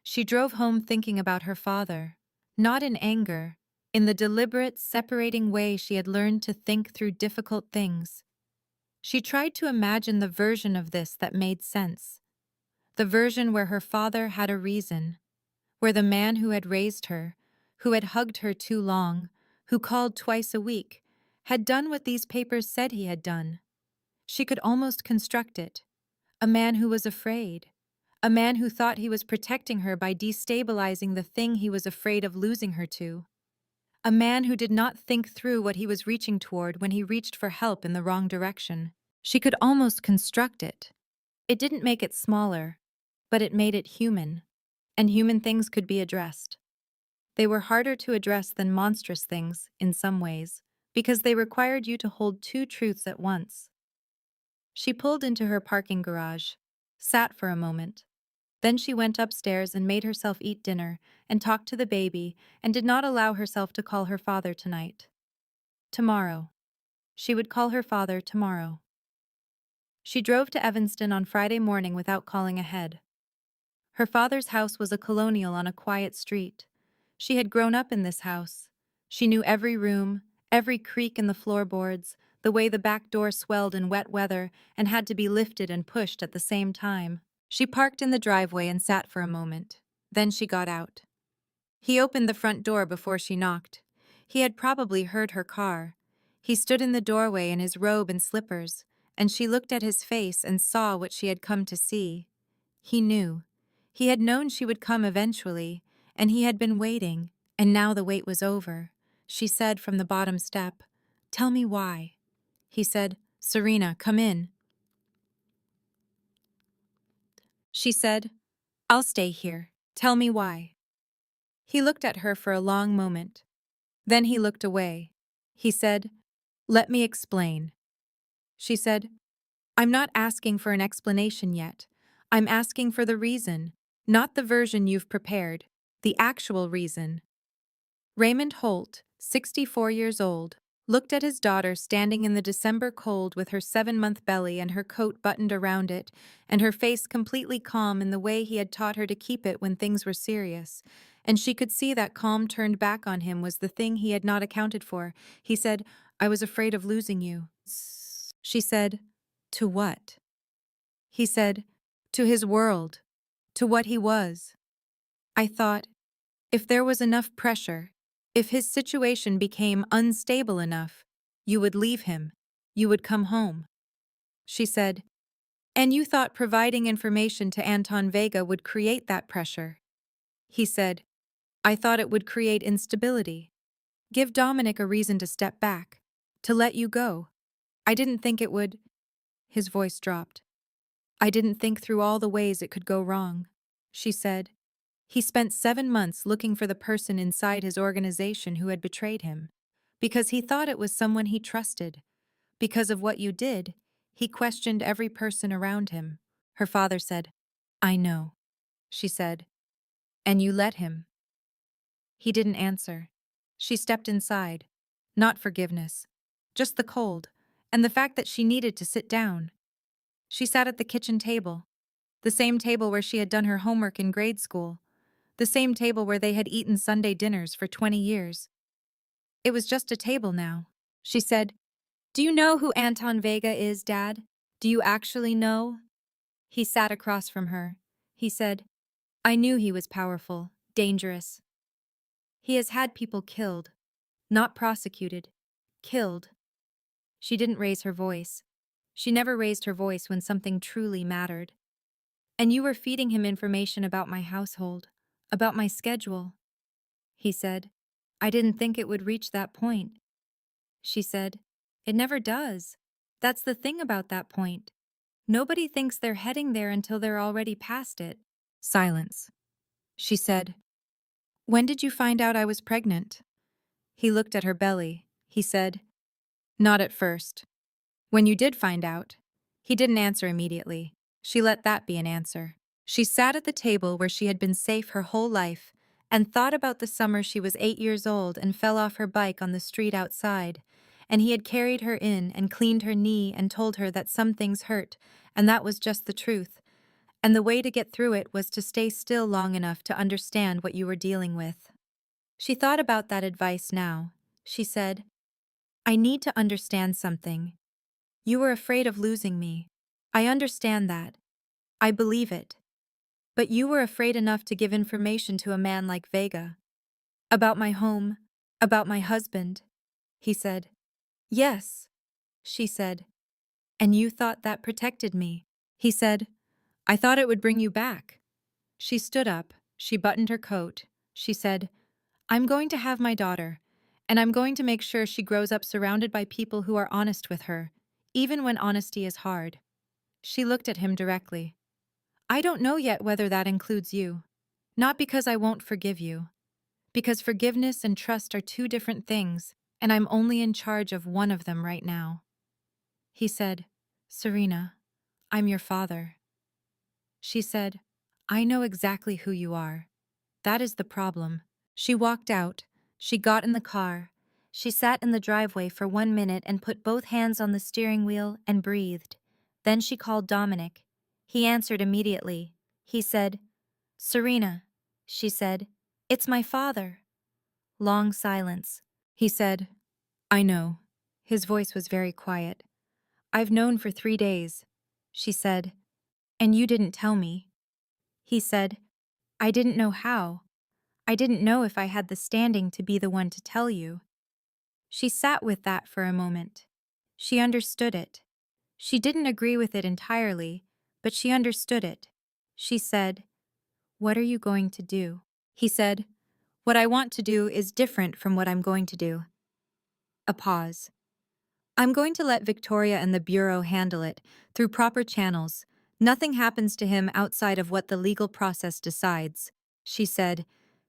She drove home thinking about her father, not in anger, in the deliberate, separating way she had learned to think through difficult things. She tried to imagine the version of this that made sense. The version where her father had a reason, where the man who had raised her, who had hugged her too long, who called twice a week, had done what these papers said he had done. She could almost construct it. A man who was afraid. A man who thought he was protecting her by destabilizing the thing he was afraid of losing her to. A man who did not think through what he was reaching toward when he reached for help in the wrong direction. She could almost construct it. It didn't make it smaller, but it made it human. And human things could be addressed. They were harder to address than monstrous things, in some ways, because they required you to hold two truths at once. She pulled into her parking garage, sat for a moment. Then she went upstairs and made herself eat dinner, and talked to the baby, and did not allow herself to call her father tonight. Tomorrow. She would call her father tomorrow. She drove to Evanston on Friday morning without calling ahead. Her father's house was a colonial on a quiet street. She had grown up in this house. She knew every room, every creak in the floorboards, the way the back door swelled in wet weather and had to be lifted and pushed at the same time. She parked in the driveway and sat for a moment. Then she got out. He opened the front door before she knocked. He had probably heard her car. He stood in the doorway in his robe and slippers, and she looked at his face and saw what she had come to see. He knew. He had known she would come eventually, and he had been waiting, and now the wait was over. She said from the bottom step, "Tell me why." He said, "Serena, come in." She said, "I'll stay here. Tell me why." He looked at her for a long moment. Then he looked away. He said, "Let me explain." She said, "I'm not asking for an explanation yet. I'm asking for the reason, not the version you've prepared, the actual reason." Raymond Holt, 64 years old, looked at his daughter standing in the December cold with her 7-month belly and her coat buttoned around it, and her face completely calm in the way he had taught her to keep it when things were serious. And she could see that calm turned back on him was the thing he had not accounted for. He said, "I was afraid of losing you." She said, "To what?" He said, "To his world, to what he was. I thought, if there was enough pressure, if his situation became unstable enough, you would leave him, you would come home." She said, "And you thought providing information to Anton Vega would create that pressure." He said, "I thought it would create instability, give Dominic a reason to step back, to let you go. I didn't think it would." His voice dropped. "I didn't think through all the ways it could go wrong." She said, "He spent 7 months looking for the person inside his organization who had betrayed him. Because he thought it was someone he trusted. Because of what you did, he questioned every person around him." Her father said, "I know," she said. "And you let him." He didn't answer. She stepped inside. Not forgiveness. Just the cold, and the fact that she needed to sit down. She sat at the kitchen table. The same table where she had done her homework in grade school. The same table where they had eaten Sunday dinners for 20 years. It was just a table now. She said, "Do you know who Anton Vega is, Dad? Do you actually know?" He sat across from her. He said, "I knew he was powerful, dangerous. He has had people killed. Not prosecuted. Killed." She didn't raise her voice. She never raised her voice when something truly mattered. "And you were feeding him information about my household, about my schedule." He said, "I didn't think it would reach that point." She said, "It never does. That's the thing about that point. Nobody thinks they're heading there until they're already past it." Silence. She said, "When did you find out I was pregnant?" He looked at her belly. He said, "Not at first." "When you did find out?" He didn't answer immediately. She let that be an answer. She sat at the table where she had been safe her whole life and thought about the summer she was 8 years old and fell off her bike on the street outside, and he had carried her in and cleaned her knee and told her that some things hurt, and that was just the truth, and the way to get through it was to stay still long enough to understand what you were dealing with. She thought about that advice now. She said, "I need to understand something. You were afraid of losing me. I understand that. I believe it. But you were afraid enough to give information to a man like Vega. About my home, about my husband." He said, "Yes." She said, "And you thought that protected me." He said, "I thought it would bring you back." She stood up. She buttoned her coat. She said, "I'm going to have my daughter, and I'm going to make sure she grows up surrounded by people who are honest with her, even when honesty is hard." She looked at him directly. "I don't know yet whether that includes you. Not because I won't forgive you. Because forgiveness and trust are two different things, and I'm only in charge of one of them right now." He said, "Serena, I'm your father." She said, I know exactly who you are. That is the problem. She walked out. She got in the car. She sat in the driveway for 1 minute and put both hands on the steering wheel and breathed. Then she called Dominic. He answered immediately. He said, "Serena," she said, "it's my father." Long silence. He said, "I know." His voice was very quiet. "I've known for 3 days," she said, "and you didn't tell me." He said, "I didn't know how. I didn't know if I had the standing to be the one to tell you." She sat with that for a moment. She understood it. She didn't agree with it entirely, but she understood it. She said, "What are you going to do?" He said, "What I want to do is different from what I'm going to do." A pause. "I'm going to let Victoria and the Bureau handle it, through proper channels. Nothing happens to him outside of what the legal process decides," she said.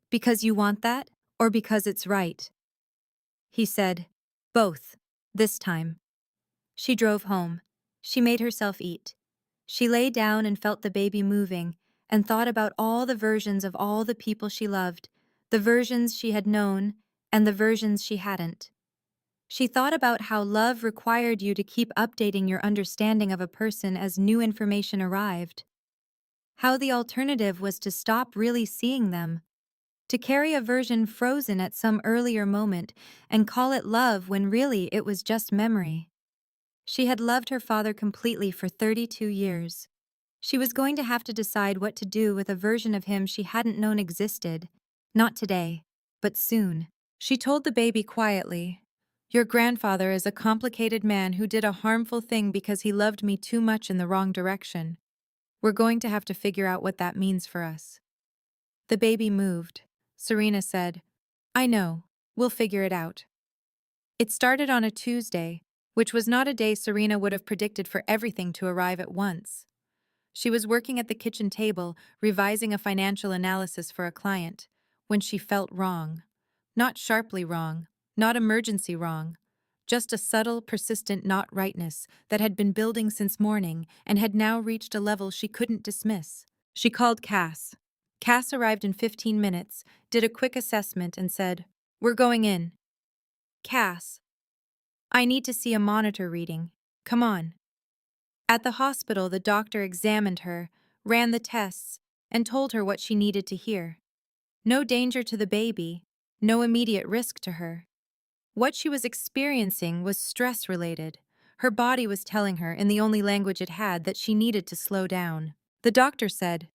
"Because you want that, or because it's right?" He said, "Both, this time." She drove home. She made herself eat. She lay down and felt the baby moving, and thought about all the versions of all the people she loved, the versions she had known, and the versions she hadn't. She thought about how love required you to keep updating your understanding of a person as new information arrived. How the alternative was to stop really seeing them, to carry a version frozen at some earlier moment and call it love when really it was just memory. She had loved her father completely for 32 years. She was going to have to decide what to do with a version of him she hadn't known existed. Not today, but soon. She told the baby quietly, "Your grandfather is a complicated man who did a harmful thing because he loved me too much in the wrong direction. We're going to have to figure out what that means for us." The baby moved. Serena said, "I know. We'll figure it out." It started on a Tuesday, which was not a day Serena would have predicted for everything to arrive at once. She was working at the kitchen table, revising a financial analysis for a client, when she felt wrong. Not sharply wrong, not emergency wrong, just a subtle, persistent not rightness that had been building since morning and had now reached a level she couldn't dismiss. She called Cass. Cass arrived in 15 minutes, did a quick assessment, and said, "We're going in." "Cass, I need to see a monitor reading. Come on." At the hospital, the doctor examined her, ran the tests, and told her what she needed to hear. No danger to the baby, no immediate risk to her. What she was experiencing was stress-related. Her body was telling her, in the only language it had, that she needed to slow down. The doctor said,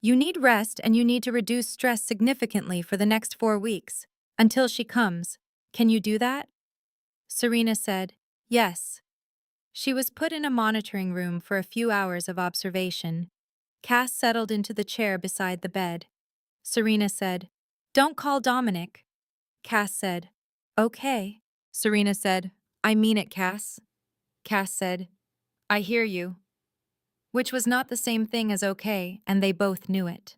"You need rest and you need to reduce stress significantly for the next 4 weeks, until she comes. Can you do that?" Serena said, "Yes." She was put in a monitoring room for a few hours of observation. Cass settled into the chair beside the bed. Serena said, "Don't call Dominic." Cass said, "Okay." Serena said, "I mean it, Cass." Cass said, "I hear you." Which was not the same thing as okay, and they both knew it.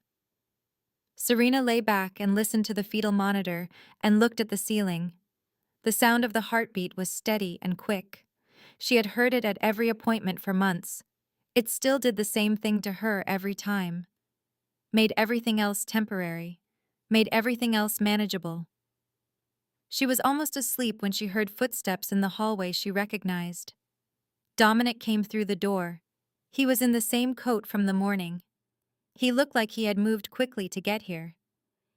Serena lay back and listened to the fetal monitor and looked at the ceiling. The sound of the heartbeat was steady and quick. She had heard it at every appointment for months. It still did the same thing to her every time. Made everything else temporary. Made everything else manageable. She was almost asleep when she heard footsteps in the hallway she recognized. Dominic came through the door. He was in the same coat from the morning. He looked like he had moved quickly to get here.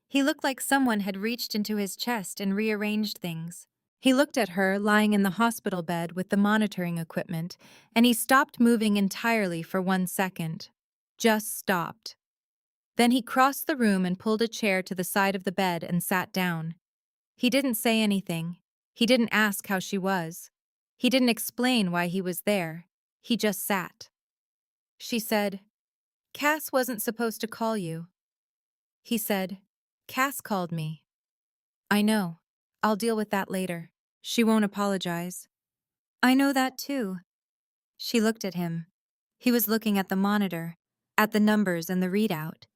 He looked like someone had reached into his chest and rearranged things. He looked at her lying in the hospital bed with the monitoring equipment, and he stopped moving entirely for 1 second. Just stopped. Then he crossed the room and pulled a chair to the side of the bed and sat down. He didn't say anything. He didn't ask how she was. He didn't explain why he was there. He just sat. She said, "Cass wasn't supposed to call you." He said, "Cass called me." "I know. I'll deal with that later. She won't apologize." "I know that too." She looked at him. He was looking at the monitor, at the numbers and the readout.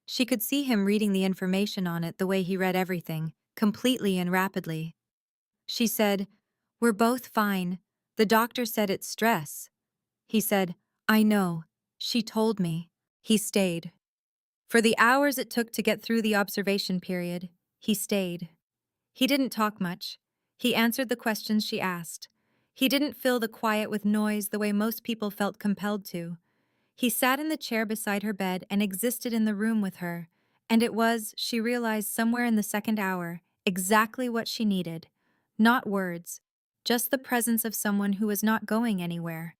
She could see him reading the information on it the way he read everything, completely and rapidly. She said, "We're both fine. The doctor said it's stress." He said, "I know. She told me." He stayed. For the hours it took to get through the observation period, he stayed. He didn't talk much. He answered the questions she asked. He didn't fill the quiet with noise the way most people felt compelled to. He sat in the chair beside her bed and existed in the room with her, and it was, she realized somewhere in the second hour, exactly what she needed. Not words, just the presence of someone who was not going anywhere.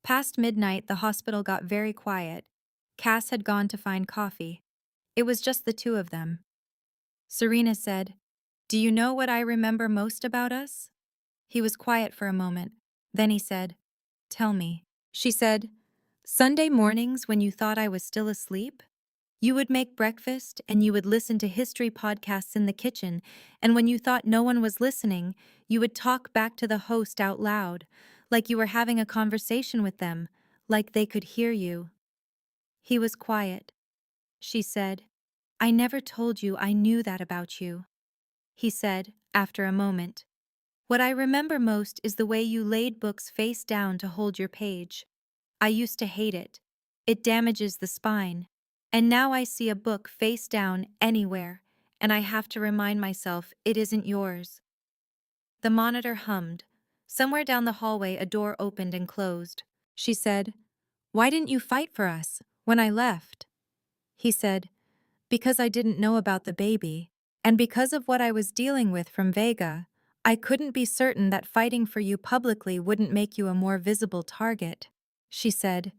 Past midnight, the hospital got very quiet. Cass had gone to find coffee. It was just the two of them. Serena said, "Do you know what I remember most about us?" He was quiet for a moment. Then he said, "Tell me." She said, "Sunday mornings when you thought I was still asleep? You would make breakfast and you would listen to history podcasts in the kitchen, and when you thought no one was listening, you would talk back to the host out loud, like you were having a conversation with them, like they could hear you." He was quiet. She said, "I never told you I knew that about you." He said, after a moment, "What I remember most is the way you laid books face down to hold your page. I used to hate it. It damages the spine. And now I see a book face down anywhere, and I have to remind myself it isn't yours." The monitor hummed. Somewhere down the hallway a door opened and closed. She said, "Why didn't you fight for us when I left?" He said, "Because I didn't know about the baby, and because of what I was dealing with from Vega, I couldn't be certain that fighting for you publicly wouldn't make you a more visible target." She said,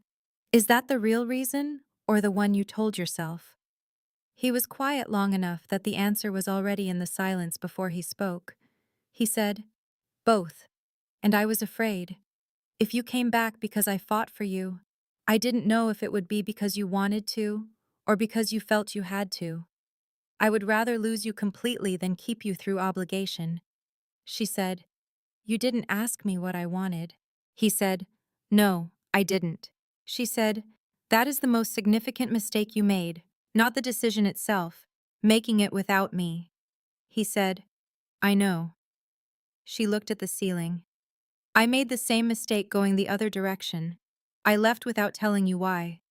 "Is that the real reason, or the one you told yourself?" He was quiet long enough that the answer was already in the silence before he spoke. He said, "Both. And I was afraid. If you came back because I fought for you, I didn't know if it would be because you wanted to, or because you felt you had to. I would rather lose you completely than keep you through obligation." She said, "You didn't ask me what I wanted." He said, "No, I didn't." She said, "That is the most significant mistake you made, not the decision itself, making it without me." He said, "I know." She looked at the ceiling. "I made the same mistake going the other direction. I left without telling you why,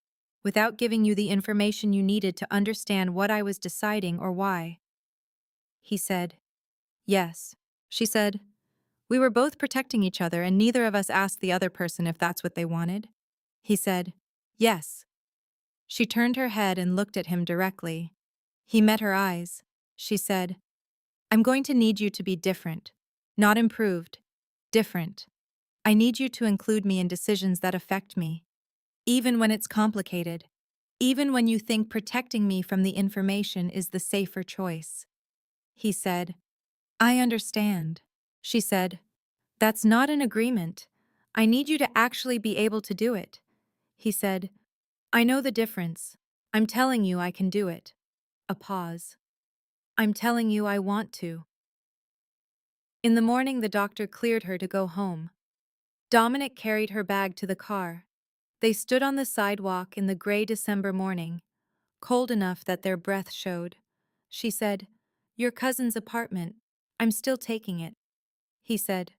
without giving you the information you needed to understand what I was deciding or why." He said, "Yes." She said, "We were both protecting each other and neither of us asked the other person if that's what they wanted." He said, "Yes." She turned her head and looked at him directly. He met her eyes. She said, "I'm going to need you to be different. Not improved. Different. I need you to include me in decisions that affect me. Even when it's complicated. Even when you think protecting me from the information is the safer choice." He said, "I understand." She said, "That's not an agreement. I need you to actually be able to do it." He said, "I know the difference. I'm telling you I can do it." A pause. "I'm telling you I want to." In the morning, the doctor cleared her to go home. Dominic carried her bag to the car. They stood on the sidewalk in the gray December morning, cold enough that their breath showed. She said, "Your cousin's apartment. I'm still taking it." He said,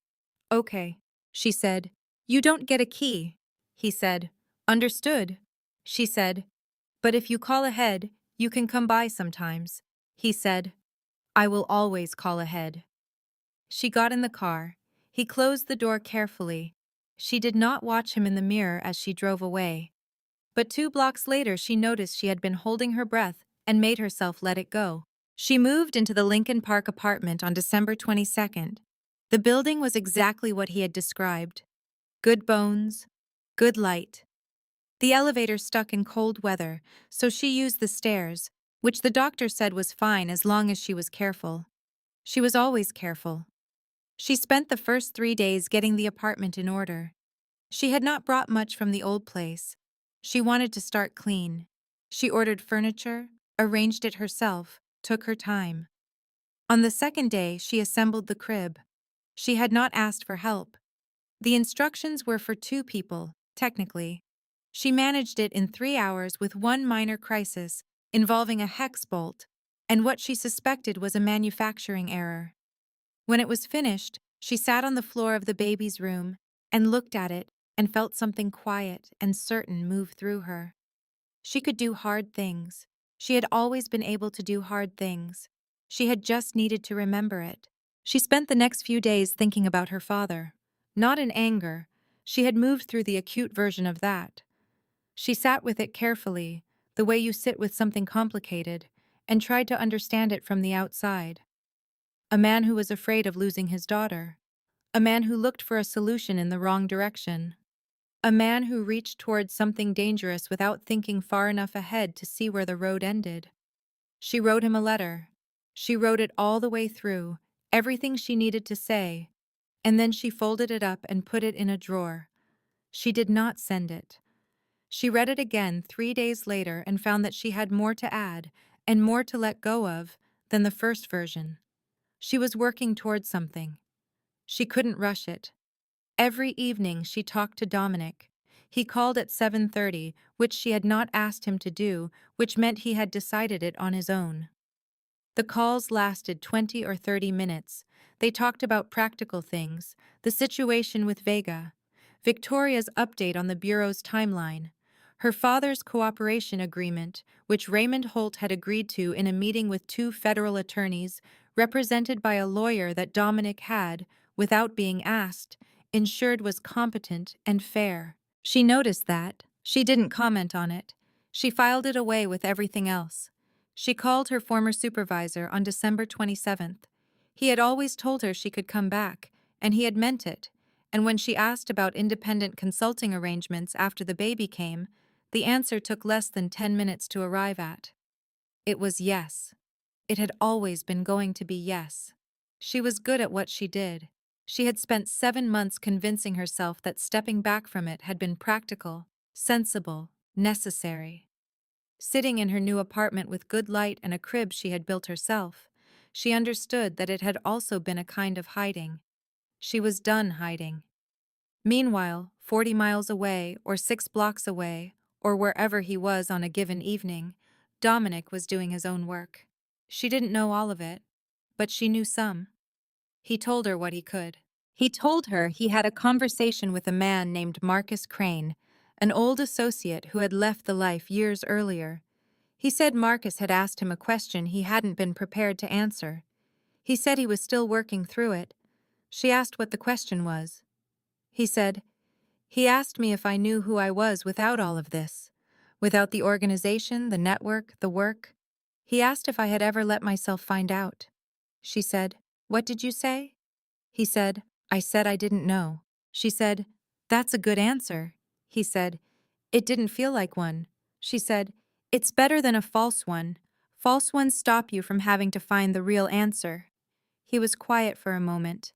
"Okay." She said, "You don't get a key." He said, "Understood." She said, "But if you call ahead, you can come by sometimes." He said, "I will always call ahead." She got in the car. He closed the door carefully. She did not watch him in the mirror as she drove away. But 2 blocks later, she noticed she had been holding her breath and made herself let it go. She moved into the Lincoln Park apartment on December 22nd. The building was exactly what he had described. Good bones, good light. The elevator stuck in cold weather, so she used the stairs, which the doctor said was fine as long as she was careful. She was always careful. She spent the first 3 days getting the apartment in order. She had not brought much from the old place. She wanted to start clean. She ordered furniture, arranged it herself, took her time. On the second day, she assembled the crib. She had not asked for help. The instructions were for 2 people, technically. She managed it in 3 hours with one minor crisis involving a hex bolt and what she suspected was a manufacturing error. When it was finished, she sat on the floor of the baby's room and looked at it and felt something quiet and certain move through her. She could do hard things. She had always been able to do hard things. She had just needed to remember it. She spent the next few days thinking about her father. Not in anger. She had moved through the acute version of that. She sat with it carefully, the way you sit with something complicated, and tried to understand it from the outside. A man who was afraid of losing his daughter. A man who looked for a solution in the wrong direction. A man who reached towards something dangerous without thinking far enough ahead to see where the road ended. She wrote him a letter. She wrote it all the way through, everything she needed to say, and then she folded it up and put it in a drawer. She did not send it. She read it again 3 days later and found that she had more to add and more to let go of than the first version. She was working towards something. She couldn't rush it. Every evening she talked to Dominic. He called at 7:30, which she had not asked him to do, which meant he had decided it on his own. The calls lasted 20 or 30 minutes. They talked about practical things, the situation with Vega, Victoria's update on the Bureau's timeline, her father's cooperation agreement, which Raymond Holt had agreed to in a meeting with 2 federal attorneys, represented by a lawyer that Dominic had, without being asked, ensured was competent and fair. She noticed that. She didn't comment on it. She filed it away with everything else. She called her former supervisor on December 27th. He had always told her she could come back, and he had meant it. And when she asked about independent consulting arrangements after the baby came, the answer took less than 10 minutes to arrive at. It was yes. It had always been going to be yes. She was good at what she did. She had spent 7 months convincing herself that stepping back from it had been practical, sensible, necessary. Sitting in her new apartment with good light and a crib she had built herself, she understood that it had also been a kind of hiding. She was done hiding. Meanwhile, 40 miles away, or 6 blocks away, or wherever he was on a given evening, Dominic was doing his own work. She didn't know all of it, but she knew some. He told her what he could. He told her he had a conversation with a man named Marcus Crane, an old associate who had left the life years earlier. He said Marcus had asked him a question he hadn't been prepared to answer. He said he was still working through it. She asked what the question was. He said, "He asked me if I knew who I was without all of this, without the organization, the network, the work. He asked if I had ever let myself find out." She said, "What did you say?" He said, "I said I didn't know." She said, "That's a good answer." He said, "It didn't feel like one." She said, "It's better than a false one. False ones stop you from having to find the real answer." He was quiet for a moment.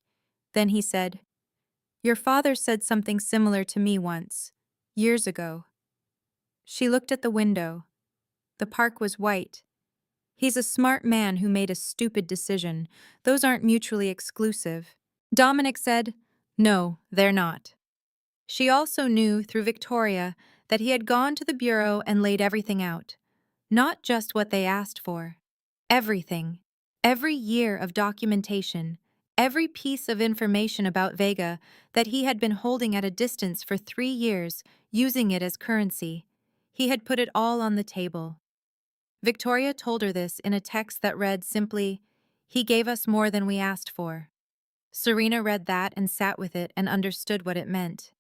Then he said, "Your father said something similar to me once, years ago." She looked at the window. The park was white. "He's a smart man who made a stupid decision. Those aren't mutually exclusive." Dominic said, "No, they're not." She also knew, through Victoria, that he had gone to the Bureau and laid everything out. Not just what they asked for. Everything. Every year of documentation. Every piece of information about Vega that he had been holding at a distance for 3 years, using it as currency. He had put it all on the table. Victoria told her this in a text that read simply, "He gave us more than we asked for." Serena read that and sat with it and understood what it meant.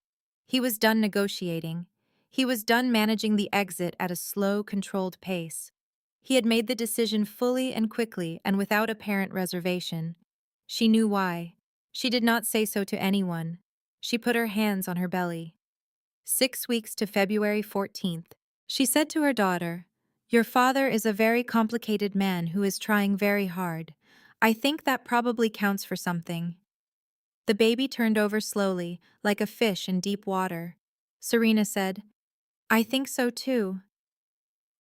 He was done negotiating. He was done managing the exit at a slow, controlled pace. He had made the decision fully and quickly and without apparent reservation. She knew why. She did not say so to anyone. She put her hands on her belly. 6 weeks to February 14th. She said to her daughter, "Your father is a very complicated man who is trying very hard. I think that probably counts for something." The baby turned over slowly, like a fish in deep water. Serena said, "I think so too."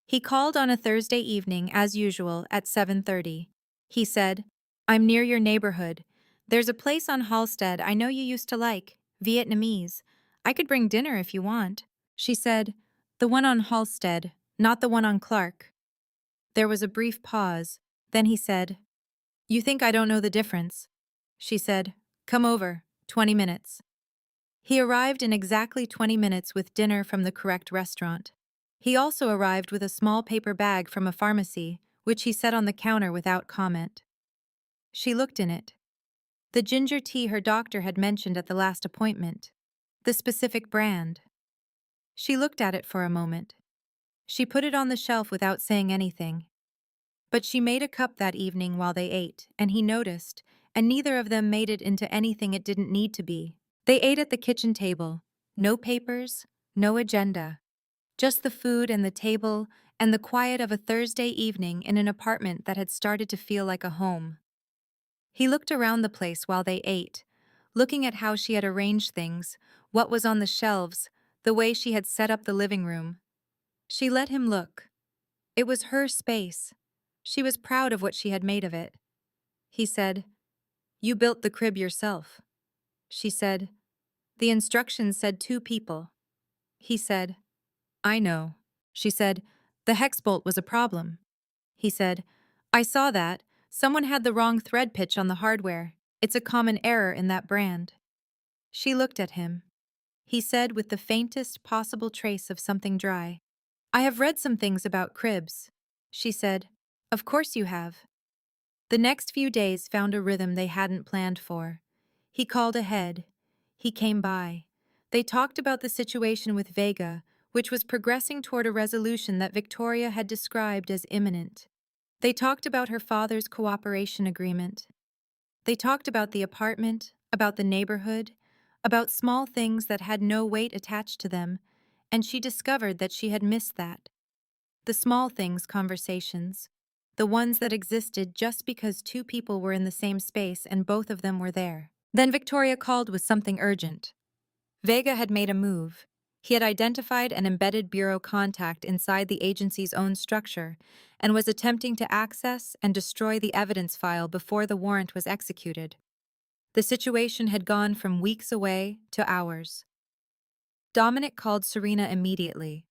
He called on a Thursday evening, as usual, at 7:30. He said, "I'm near your neighborhood. There's a place on Halsted I know you used to like, Vietnamese. I could bring dinner if you want." She said, "The one on Halsted, not the one on Clark." There was a brief pause. Then he said, "You think I don't know the difference?" She said, "Come over, 20 minutes." He arrived in exactly 20 minutes with dinner from the correct restaurant. He also arrived with a small paper bag from a pharmacy, which he set on the counter without comment. She looked in it. The ginger tea her doctor had mentioned at the last appointment. The specific brand. She looked at it for a moment. She put it on the shelf without saying anything. But she made a cup that evening while they ate, and he noticed, and neither of them made it into anything it didn't need to be. They ate at the kitchen table. No papers, no agenda. Just the food and the table and the quiet of a Thursday evening in an apartment that had started to feel like a home. He looked around the place while they ate, looking at how she had arranged things, what was on the shelves, the way she had set up the living room. She let him look. It was her space. She was proud of what she had made of it. He said, "You built the crib yourself." She said, "The instructions said 2 people." He said, "I know." She said, "The hex bolt was a problem." He said, "I saw that. Someone had the wrong thread pitch on the hardware. It's a common error in that brand." She looked at him. He said with the faintest possible trace of something dry, "I have read some things about cribs." She said, "Of course you have." The next few days found a rhythm they hadn't planned for. He called ahead. He came by. They talked about the situation with Vega, which was progressing toward a resolution that Victoria had described as imminent. They talked about her father's cooperation agreement. They talked about the apartment, about the neighborhood, about small things that had no weight attached to them, and she discovered that she had missed that. The small things conversations, the ones that existed just because 2 people were in the same space and both of them were there. Then Victoria called with something urgent. Vega had made a move. He had identified an embedded bureau contact inside the agency's own structure and was attempting to access and destroy the evidence file before the warrant was executed. The situation had gone from weeks away to hours. Dominic called Serena immediately.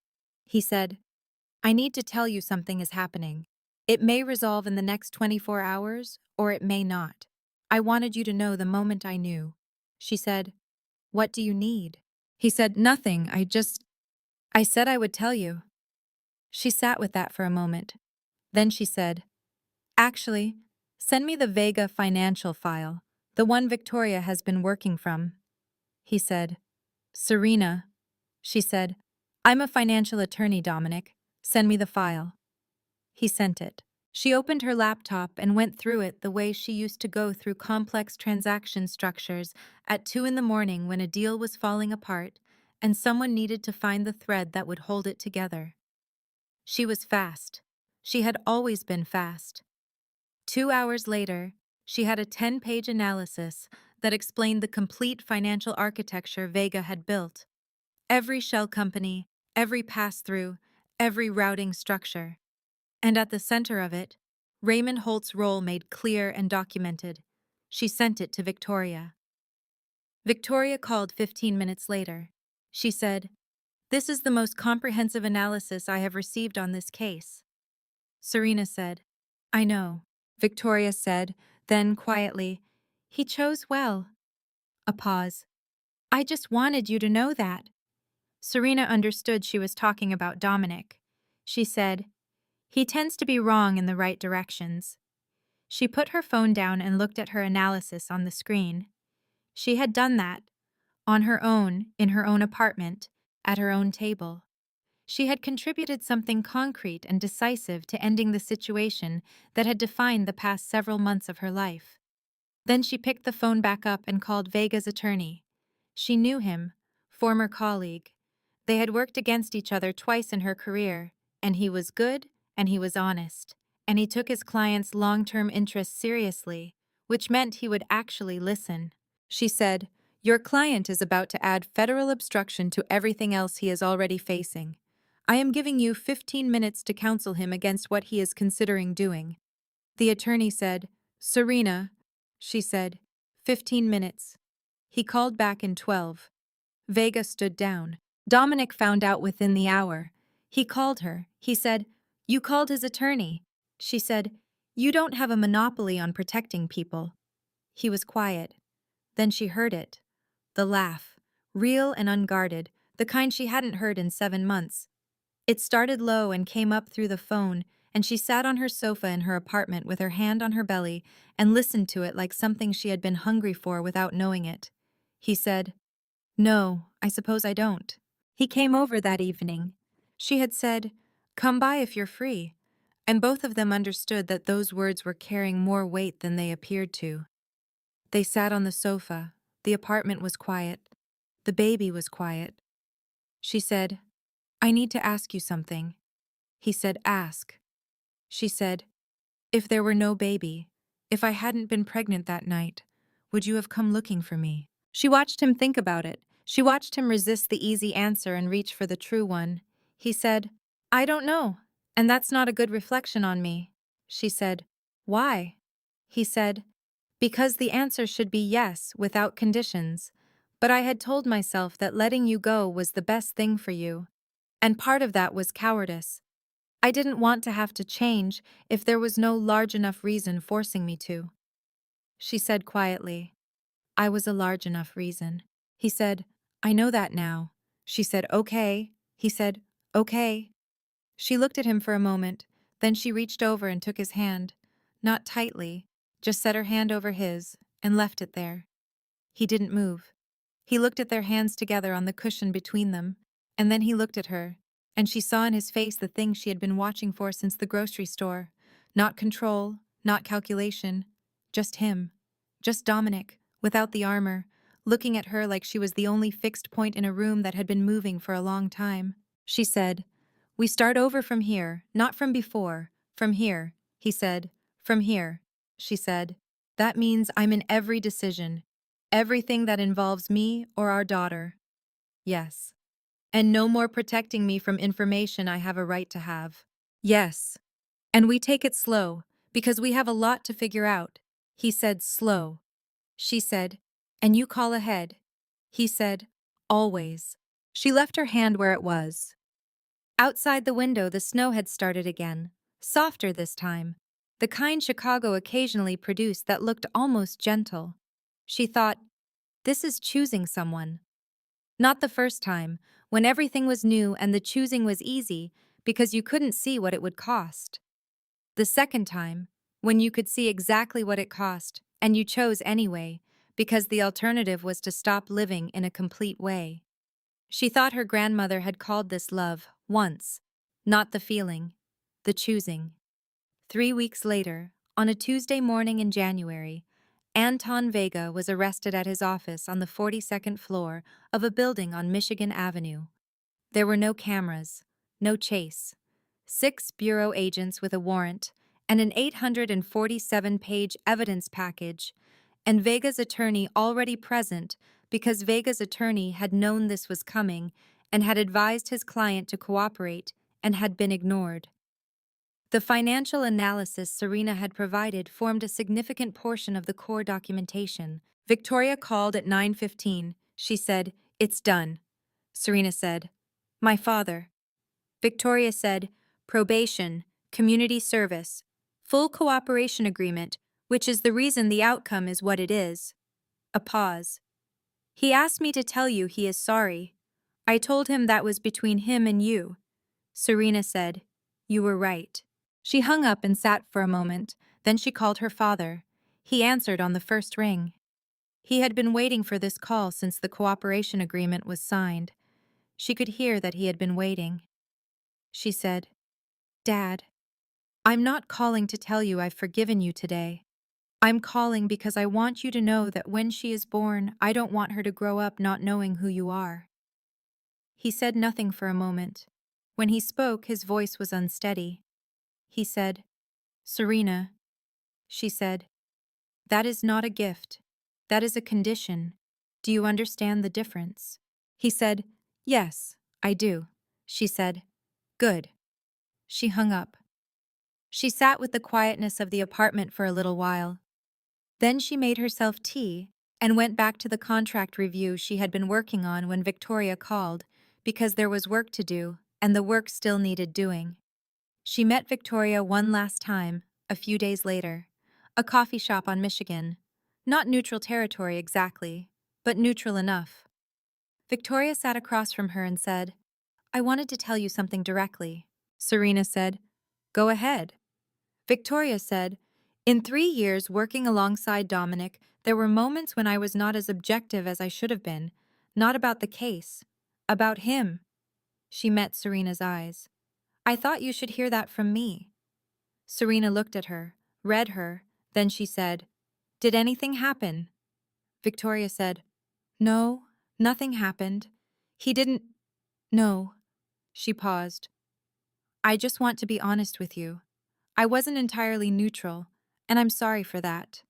He said, "I need to tell you something is happening. It may resolve in the next 24 hours, or it may not. I wanted you to know the moment I knew." She said, "What do you need?" He said, "Nothing, I said I would tell you." She sat with that for a moment. Then she said, "Actually, send me the Vega financial file, the one Victoria has been working from." He said, "Serena." She said, "I'm a financial attorney, Dominic. Send me the file." He sent it. She opened her laptop and went through it the way she used to go through complex transaction structures at 2 in the morning when a deal was falling apart and someone needed to find the thread that would hold it together. She was fast. She had always been fast. 2 hours later, she had a 10-page analysis that explained the complete financial architecture Vega had built. Every shell company, every pass-through, every routing structure. And at the center of it, Raymond Holt's role made clear and documented. She sent it to Victoria. Victoria called 15 minutes later. She said, "This is the most comprehensive analysis I have received on this case." Serena said, "I know." Victoria said, then quietly, "He chose well." A pause. "I just wanted you to know that." Serena understood she was talking about Dominic. She said, "He tends to be wrong in the right directions." She put her phone down and looked at her analysis on the screen. She had done that, on her own, in her own apartment, at her own table. She had contributed something concrete and decisive to ending the situation that had defined the past several months of her life. Then she picked the phone back up and called Vega's attorney. She knew him, former colleague. They had worked against each other twice in her career, and he was good and he was honest, and he took his client's long-term interests seriously, which meant he would actually listen. She said, "Your client is about to add federal obstruction to everything else he is already facing. I am giving you 15 minutes to counsel him against what he is considering doing." The attorney said, "Serena," she said, "15 minutes." He called back in 12. Vega stood down. Dominic found out within the hour. He called her. He said, "You called his attorney." She said, "You don't have a monopoly on protecting people." He was quiet. Then she heard it. The laugh, real and unguarded, the kind she hadn't heard in 7 months. It started low and came up through the phone, and she sat on her sofa in her apartment with her hand on her belly and listened to it like something she had been hungry for without knowing it. He said, "No, I suppose I don't." He came over that evening. She had said, "Come by if you're free," and both of them understood that those words were carrying more weight than they appeared to. They sat on the sofa. The apartment was quiet. The baby was quiet. She said, "I need to ask you something." He said, "Ask." She said, "If there were no baby, if I hadn't been pregnant that night, would you have come looking for me?" She watched him think about it. She watched him resist the easy answer and reach for the true one. He said, "I don't know, and that's not a good reflection on me." She said, "Why?" He said, "Because the answer should be yes, without conditions. But I had told myself that letting you go was the best thing for you. And part of that was cowardice. I didn't want to have to change if there was no large enough reason forcing me to." She said quietly, "I was a large enough reason." He said, "I know that now." She said, "Okay." He said, "Okay." She looked at him for a moment, then she reached over and took his hand. Not tightly, just set her hand over his and left it there. He didn't move. He looked at their hands together on the cushion between them, and then he looked at her, and she saw in his face the thing she had been watching for since the grocery store. Not control, not calculation, just him. Just Dominic, without the armor, looking at her like she was the only fixed point in a room that had been moving for a long time. She said, "We start over from here, not from before. From here," he said. "From here," she said. "That means I'm in every decision. Everything that involves me or our daughter. Yes. And no more protecting me from information I have a right to have. Yes. And we take it slow, because we have a lot to figure out." He said, "Slow." She said, "And you call ahead." He said, "Always." She left her hand where it was. Outside the window, the snow had started again, softer this time, the kind Chicago occasionally produced that looked almost gentle. She thought, "This is choosing someone." Not the first time, when everything was new and the choosing was easy because you couldn't see what it would cost. The second time, when you could see exactly what it cost and you chose anyway because the alternative was to stop living in a complete way. She thought her grandmother had called this love once, not the feeling, the choosing. 3 weeks later, on a Tuesday morning in January, Anton Vega was arrested at his office on the 42nd floor of a building on Michigan Avenue. There were no cameras, no chase. 6 bureau agents with a warrant and an 847-page evidence package, and Vega's attorney already present because Vega's attorney had known this was coming and had advised his client to cooperate and had been ignored. The financial analysis Serena had provided formed a significant portion of the core documentation. Victoria called at 9:15. She said, "It's done." Serena said, "My father." Victoria said, "Probation, community service, full cooperation agreement, which is the reason the outcome is what it is." A pause. "He asked me to tell you he is sorry. I told him that was between him and you." Serena said, "You were right." She hung up and sat for a moment, then she called her father. He answered on the first ring. He had been waiting for this call since the cooperation agreement was signed. She could hear that he had been waiting. She said, "Dad, I'm not calling to tell you I've forgiven you today. I'm calling because I want you to know that when she is born, I don't want her to grow up not knowing who you are." He said nothing for a moment. When he spoke, his voice was unsteady. He said, "Serena," she said, "that is not a gift. That is a condition. Do you understand the difference?" He said, "Yes, I do." She said, "Good." She hung up. She sat with the quietness of the apartment for a little while. Then she made herself tea and went back to the contract review she had been working on when Victoria called, because there was work to do, and the work still needed doing. She met Victoria one last time, a few days later. A coffee shop on Michigan. Not neutral territory exactly, but neutral enough. Victoria sat across from her and said, I wanted to tell you something directly. Serena said, Go ahead. Victoria said, In 3 years working alongside Dominic, there were moments when I was not as objective as I should have been. Not about the case. About him. She met Serena's eyes. I thought you should hear that from me. Serena looked at her, read her, then she said, Did anything happen? Victoria said, No, nothing happened. He didn't. No. She paused. I just want to be honest with you. I wasn't entirely neutral, and I'm sorry for that.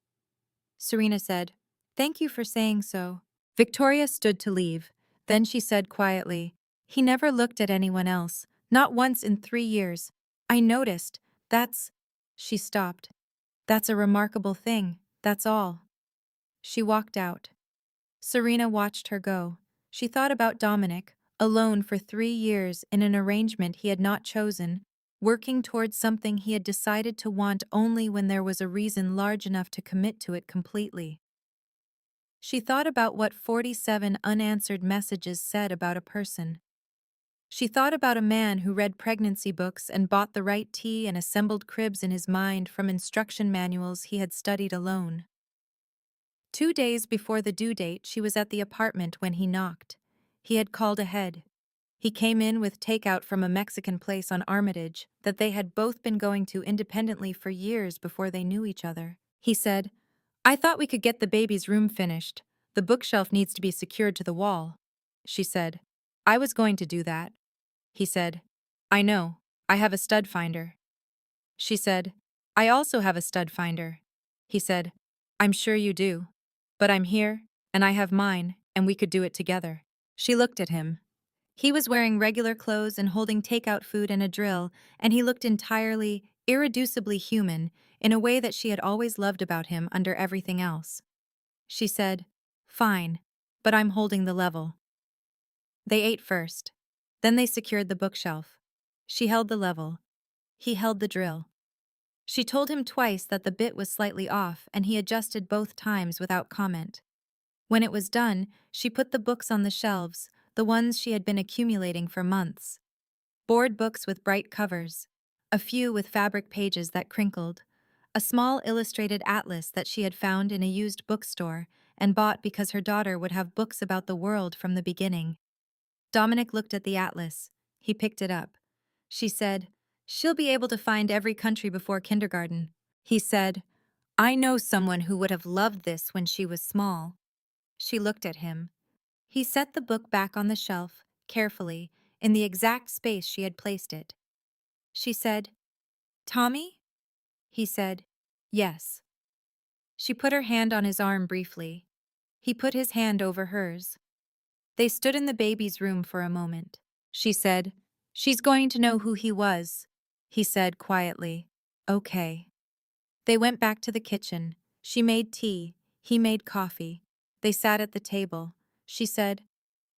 Serena said, Thank you for saying so. Victoria stood to leave. Then she said quietly, He never looked at anyone else, not once in 3 years. I noticed. That's. She stopped. That's a remarkable thing, that's all. She walked out. Serena watched her go. She thought about Dominic, alone for 3 years in an arrangement he had not chosen, working towards something he had decided to want only when there was a reason large enough to commit to it completely. She thought about what 47 unanswered messages said about a person. She thought about a man who read pregnancy books and bought the right tea and assembled cribs in his mind from instruction manuals he had studied alone. 2 days before the due date, she was at the apartment when he knocked. He had called ahead. He came in with takeout from a Mexican place on Armitage that they had both been going to independently for years before they knew each other. He said, I thought we could get the baby's room finished. The bookshelf needs to be secured to the wall. She said, I was going to do that. He said, I know. I have a stud finder. She said, I also have a stud finder. He said, I'm sure you do. But I'm here, and I have mine, and we could do it together. She looked at him. He was wearing regular clothes and holding takeout food and a drill, and he looked entirely, irreducibly human in a way that she had always loved about him under everything else. She said, Fine, but I'm holding the level. They ate first. Then they secured the bookshelf. She held the level. He held the drill. She told him twice that the bit was slightly off, and he adjusted both times without comment. When it was done, she put the books on the shelves, the ones she had been accumulating for months. Board books with bright covers, a few with fabric pages that crinkled, a small illustrated atlas that she had found in a used bookstore and bought because her daughter would have books about the world from the beginning. Dominic looked at the atlas. He picked it up. She said, She'll be able to find every country before kindergarten. He said, I know someone who would have loved this when she was small. She looked at him. He set the book back on the shelf, carefully, in the exact space she had placed it. She said, Tommy? He said, Yes. She put her hand on his arm briefly. He put his hand over hers. They stood in the baby's room for a moment. She said, She's going to know who he was. He said quietly, Okay. They went back to the kitchen. She made tea. He made coffee. They sat at the table. She said,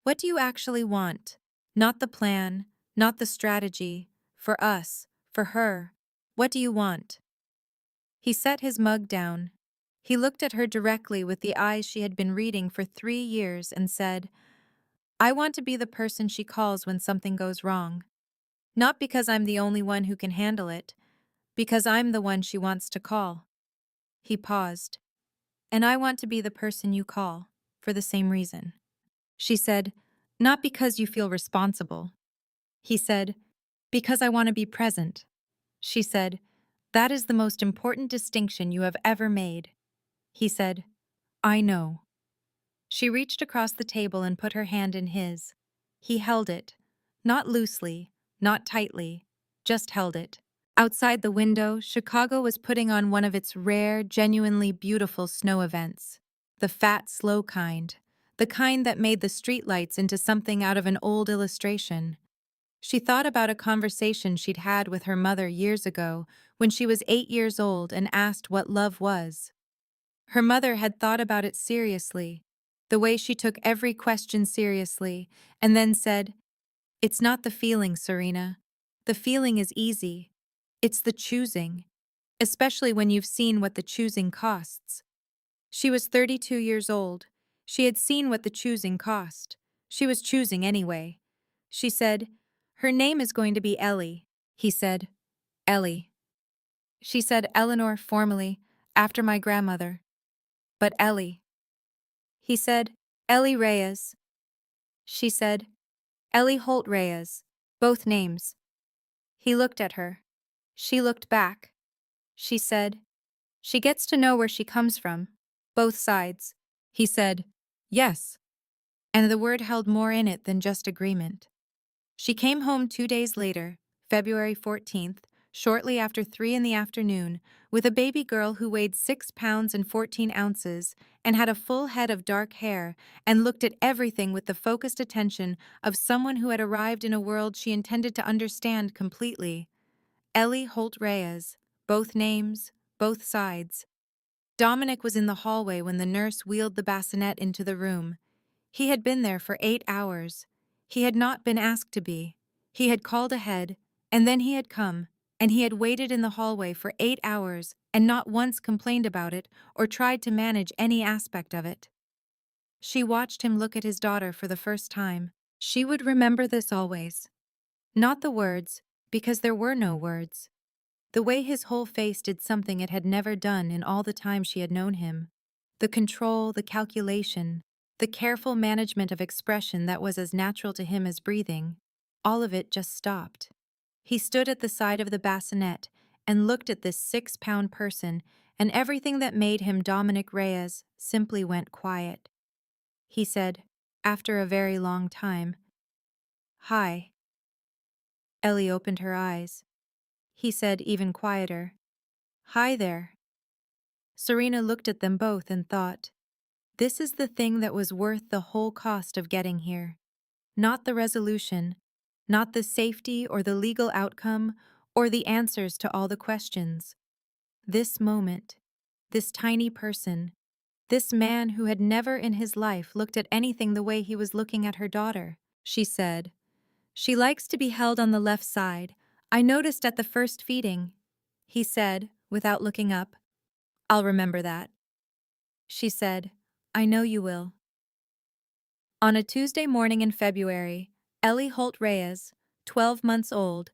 What do you actually want? Not the plan, not the strategy. For us, for her. What do you want? He set his mug down. He looked at her directly with the eyes she had been reading for 3 years and said, I want to be the person she calls when something goes wrong. Not because I'm the only one who can handle it, because I'm the one she wants to call. He paused. And I want to be the person you call, for the same reason. She said, Not because you feel responsible. He said, Because I want to be present. She said, That is the most important distinction you have ever made. He said, I know. She reached across the table and put her hand in his. He held it, not loosely, not tightly, just held it. Outside the window, Chicago was putting on one of its rare, genuinely beautiful snow events. The fat, slow kind. The kind that made the streetlights into something out of an old illustration. She thought about a conversation she'd had with her mother years ago when she was 8 years old and asked what love was. Her mother had thought about it seriously, the way she took every question seriously, and then said, It's not the feeling, Serena. The feeling is easy. It's the choosing, especially when you've seen what the choosing costs. She was 32 years old. She had seen what the choosing cost. She was choosing anyway. She said, Her name is going to be Ellie, he said. Ellie. She said Eleanor formally, after my grandmother. But Ellie. He said, Ellie Reyes. She said, Ellie Holt Reyes. Both names. He looked at her. She looked back. She said, she gets to know where she comes from. Both sides. He said, yes. And the word held more in it than just agreement. She came home 2 days later, February 14th, shortly after 3 in the afternoon, with a baby girl who weighed 6 pounds and 14 ounces and had a full head of dark hair and looked at everything with the focused attention of someone who had arrived in a world she intended to understand completely. Ellie Holt Reyes. Both names, both sides. Dominic was in the hallway when the nurse wheeled the bassinet into the room. He had been there for 8 hours. He had not been asked to be. He had called ahead, and then he had come, and he had waited in the hallway for 8 hours and not once complained about it or tried to manage any aspect of it. She watched him look at his daughter for the first time. She would remember this always. Not the words, because there were no words. The way his whole face did something it had never done in all the time she had known him. The control, the calculation, the careful management of expression that was as natural to him as breathing, all of it just stopped. He stood at the side of the bassinet and looked at this 6-pound person, and everything that made him Dominic Reyes simply went quiet. He said, after a very long time, "Hi." Ellie opened her eyes. He said even quieter, "Hi there." Serena looked at them both and thought, this is the thing that was worth the whole cost of getting here. Not the resolution, not the safety or the legal outcome or the answers to all the questions. This moment, this tiny person, this man who had never in his life looked at anything the way he was looking at her daughter. She said, "She likes to be held on the left side. I noticed at the first feeding." He said, without looking up, "I'll remember that." She said, "I know you will." On a Tuesday morning in February, Ellie Holt Reyes, 12 months old,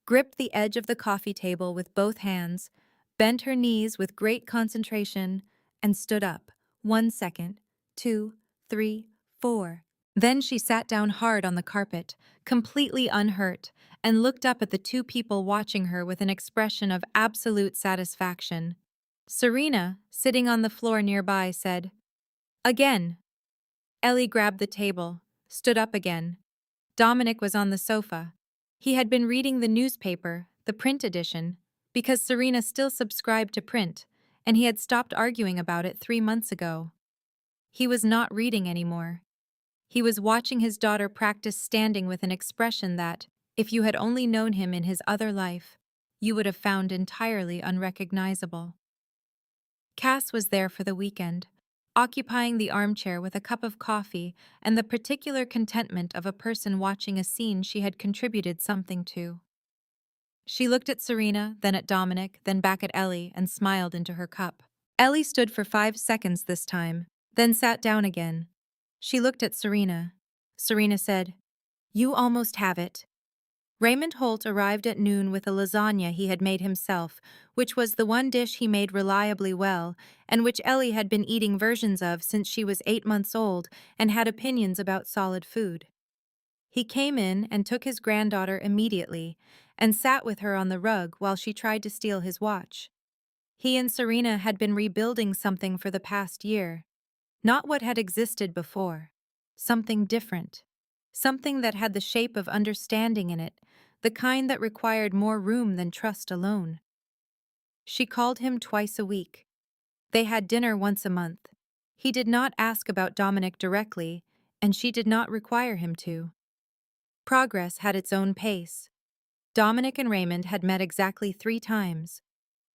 gripped the edge of the coffee table with both hands, bent her knees with great concentration, and stood up. 1 second, 2, 3, 4. Then she sat down hard on the carpet, completely unhurt, and looked up at the two people watching her with an expression of absolute satisfaction. Serena, sitting on the floor nearby, said, "Again." Ellie grabbed the table, stood up again. Dominic was on the sofa. He had been reading the newspaper, the print edition, because Serena still subscribed to print, and he had stopped arguing about it 3 months ago. He was not reading anymore. He was watching his daughter practice standing with an expression that, if you had only known him in his other life, you would have found entirely unrecognizable. Cass was there for the weekend, occupying the armchair with a cup of coffee and the particular contentment of a person watching a scene she had contributed something to. She looked at Serena, then at Dominic, then back at Ellie, and smiled into her cup. Ellie stood for 5 seconds this time, then sat down again. She looked at Serena. Serena said, "You almost have it." Raymond Holt arrived at noon with a lasagna he had made himself, which was the one dish he made reliably well, and which Ellie had been eating versions of since she was 8 months old and had opinions about solid food. He came in and took his granddaughter immediately and sat with her on the rug while she tried to steal his watch. He and Serena had been rebuilding something for the past year. Not what had existed before. Something different. Something that had the shape of understanding in it, the kind that required more room than trust alone. She called him twice a week. They had dinner once a month. He did not ask about Dominic directly, and she did not require him to. Progress had its own pace. Dominic and Raymond had met exactly 3 times.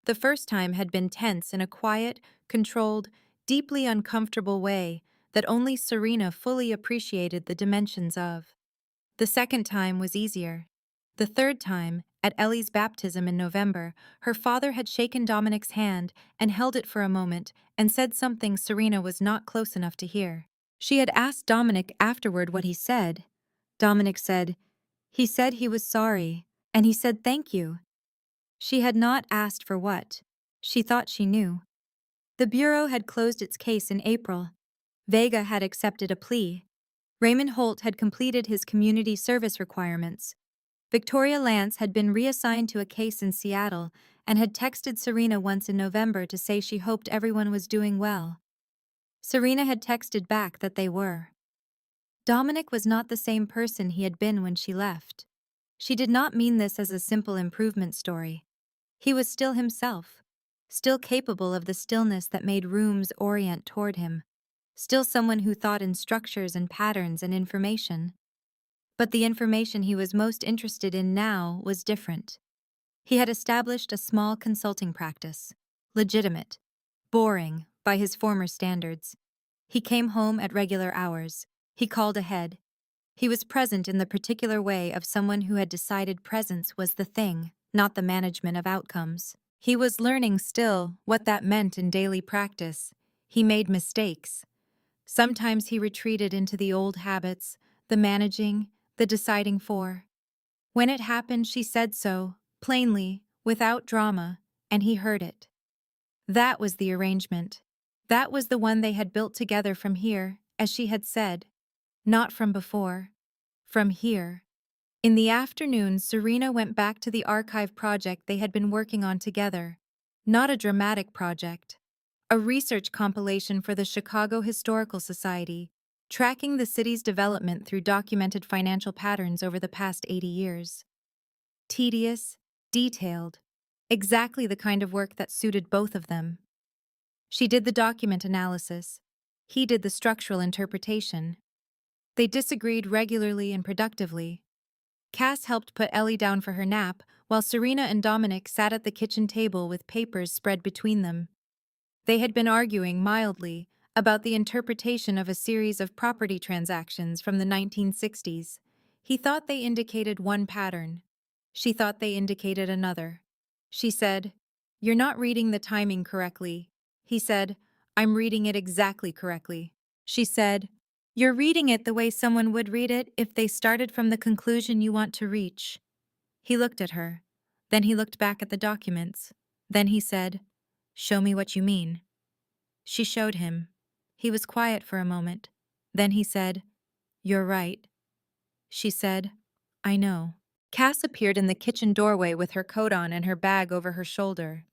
The first time had been tense in a quiet, controlled, deeply uncomfortable way that only Serena fully appreciated the dimensions of. The second time was easier. The third time, at Ellie's baptism in November, her father had shaken Dominic's hand and held it for a moment and said something Serena was not close enough to hear. She had asked Dominic afterward what he said. Dominic said, He said he was sorry, and he said thank you. She had not asked for what. She thought she knew. The Bureau had closed its case in April. Vega had accepted a plea. Raymond Holt had completed his community service requirements. Victoria Lance had been reassigned to a case in Seattle and had texted Serena once in November to say she hoped everyone was doing well. Serena had texted back that they were. Dominic was not the same person he had been when she left. She did not mean this as a simple improvement story. He was still himself, still capable of the stillness that made rooms orient toward him, still someone who thought in structures and patterns and information. But the information he was most interested in now was different. He had established a small consulting practice, legitimate, boring by his former standards. He came home at regular hours. He called ahead. He was present in the particular way of someone who had decided presence was the thing, not the management of outcomes. He was learning still what that meant in daily practice. He made mistakes. Sometimes he retreated into the old habits, the managing, the deciding for. When it happened, she said so, plainly, without drama, and he heard it. That was the arrangement. That was the one they had built together from here, as she had said. Not from before. From here. In the afternoon, Serena went back to the archive project they had been working on together. Not a dramatic project. A research compilation for the Chicago Historical Society, tracking the city's development through documented financial patterns over the past 80 years. Tedious, detailed, exactly the kind of work that suited both of them. She did the document analysis. He did the structural interpretation. They disagreed regularly and productively. Cass helped put Ellie down for her nap, while Serena and Dominic sat at the kitchen table with papers spread between them. They had been arguing mildly about the interpretation of a series of property transactions from the 1960s. He thought they indicated one pattern. She thought they indicated another. She said, "You're not reading the timing correctly." He said, "I'm reading it exactly correctly." She said, "You're reading it the way someone would read it if they started from the conclusion you want to reach." He looked at her. Then he looked back at the documents. Then he said, "Show me what you mean." She showed him. He was quiet for a moment. Then he said, "You're right." She said, "I know." Cass appeared in the kitchen doorway with her coat on and her bag over her shoulder.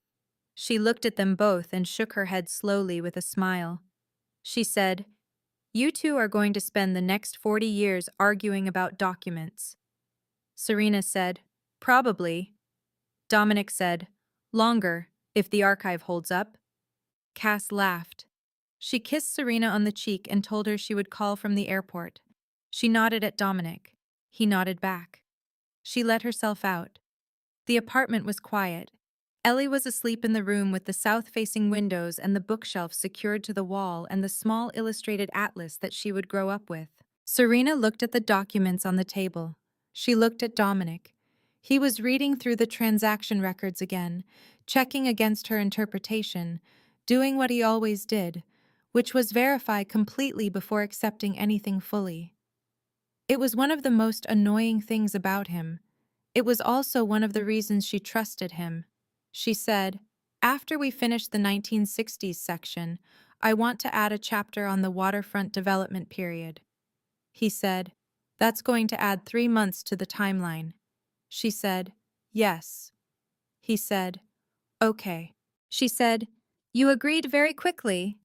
She looked at them both and shook her head slowly with a smile. She said, "You two are going to spend the next 40 years arguing about documents." Serena said, "Probably." Dominic said, "Longer, if the archive holds up." Cass laughed. She kissed Serena on the cheek and told her she would call from the airport. She nodded at Dominic. He nodded back. She let herself out. The apartment was quiet. Ellie was asleep in the room with the south-facing windows and the bookshelf secured to the wall and the small illustrated atlas that she would grow up with. Serena looked at the documents on the table. She looked at Dominic. He was reading through the transaction records again, checking against her interpretation, doing what he always did, which was verify completely before accepting anything fully. It was one of the most annoying things about him. It was also one of the reasons she trusted him. She said, "After we finish the 1960s section, I want to add a chapter on the waterfront development period." He said, "That's going to add 3 months to the timeline." She said, "Yes." He said, "Okay." She said, "You agreed very quickly."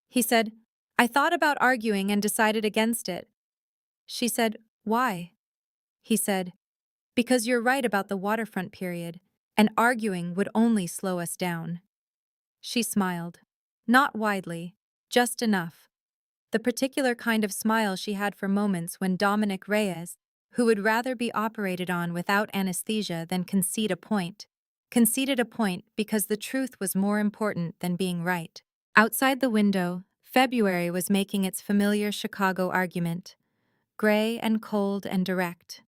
He said, "I thought about arguing and decided against it." She said, "Why?" He said, "Because you're right about the waterfront period, and arguing would only slow us down." She smiled. Not widely, just enough. The particular kind of smile she had for moments when Dominic Reyes, who would rather be operated on without anesthesia than concede a point, conceded a point because the truth was more important than being right. Outside the window, February was making its familiar Chicago argument, gray and cold and direct.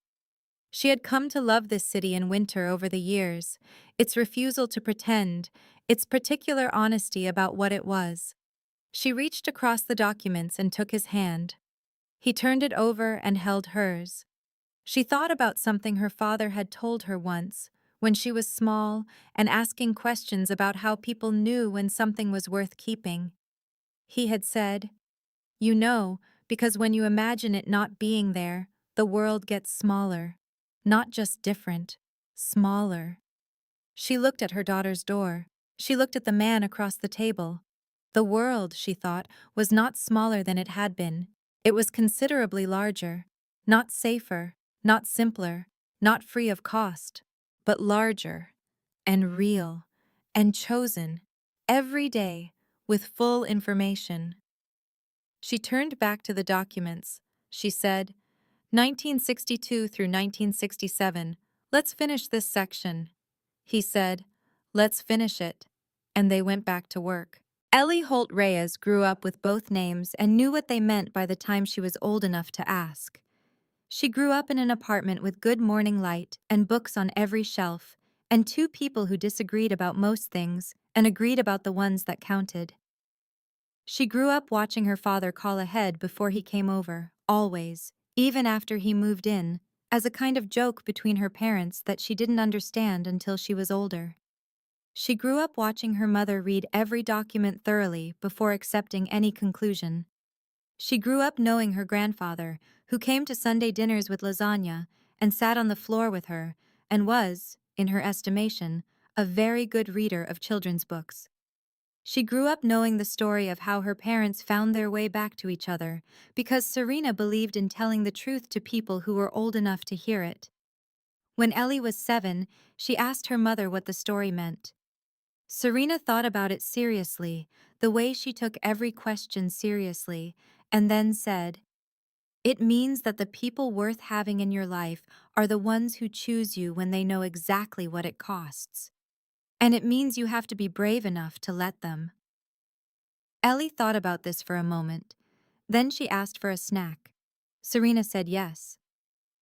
She had come to love this city in winter over the years, its refusal to pretend, its particular honesty about what it was. She reached across the documents and took his hand. He turned it over and held hers. She thought about something her father had told her once, when she was small, and asking questions about how people knew when something was worth keeping. He had said, "You know, because when you imagine it not being there, the world gets smaller. Not just different, smaller." She looked at her daughter's door. She looked at the man across the table. The world, she thought, was not smaller than it had been. It was considerably larger, not safer, not simpler, not free of cost, but larger, and real, and chosen, every day, with full information. She turned back to the documents. She said, 1962 through 1967, let's finish this section. He said, let's finish it. And they went back to work. Ellie Holt Reyes grew up with both names and knew what they meant by the time she was old enough to ask. She grew up in an apartment with good morning light and books on every shelf, and two people who disagreed about most things and agreed about the ones that counted. She grew up watching her father call ahead before he came over, always, even after he moved in, as a kind of joke between her parents that she didn't understand until she was older. She grew up watching her mother read every document thoroughly before accepting any conclusion. She grew up knowing her grandfather, who came to Sunday dinners with lasagna and sat on the floor with her, and was, in her estimation, a very good reader of children's books. She grew up knowing the story of how her parents found their way back to each other, because Serena believed in telling the truth to people who were old enough to hear it. When Ellie was 7, she asked her mother what the story meant. Serena thought about it seriously, the way she took every question seriously, and then said, "It means that the people worth having in your life are the ones who choose you when they know exactly what it costs. And it means you have to be brave enough to let them." Ellie thought about this for a moment. Then she asked for a snack. Serena said yes.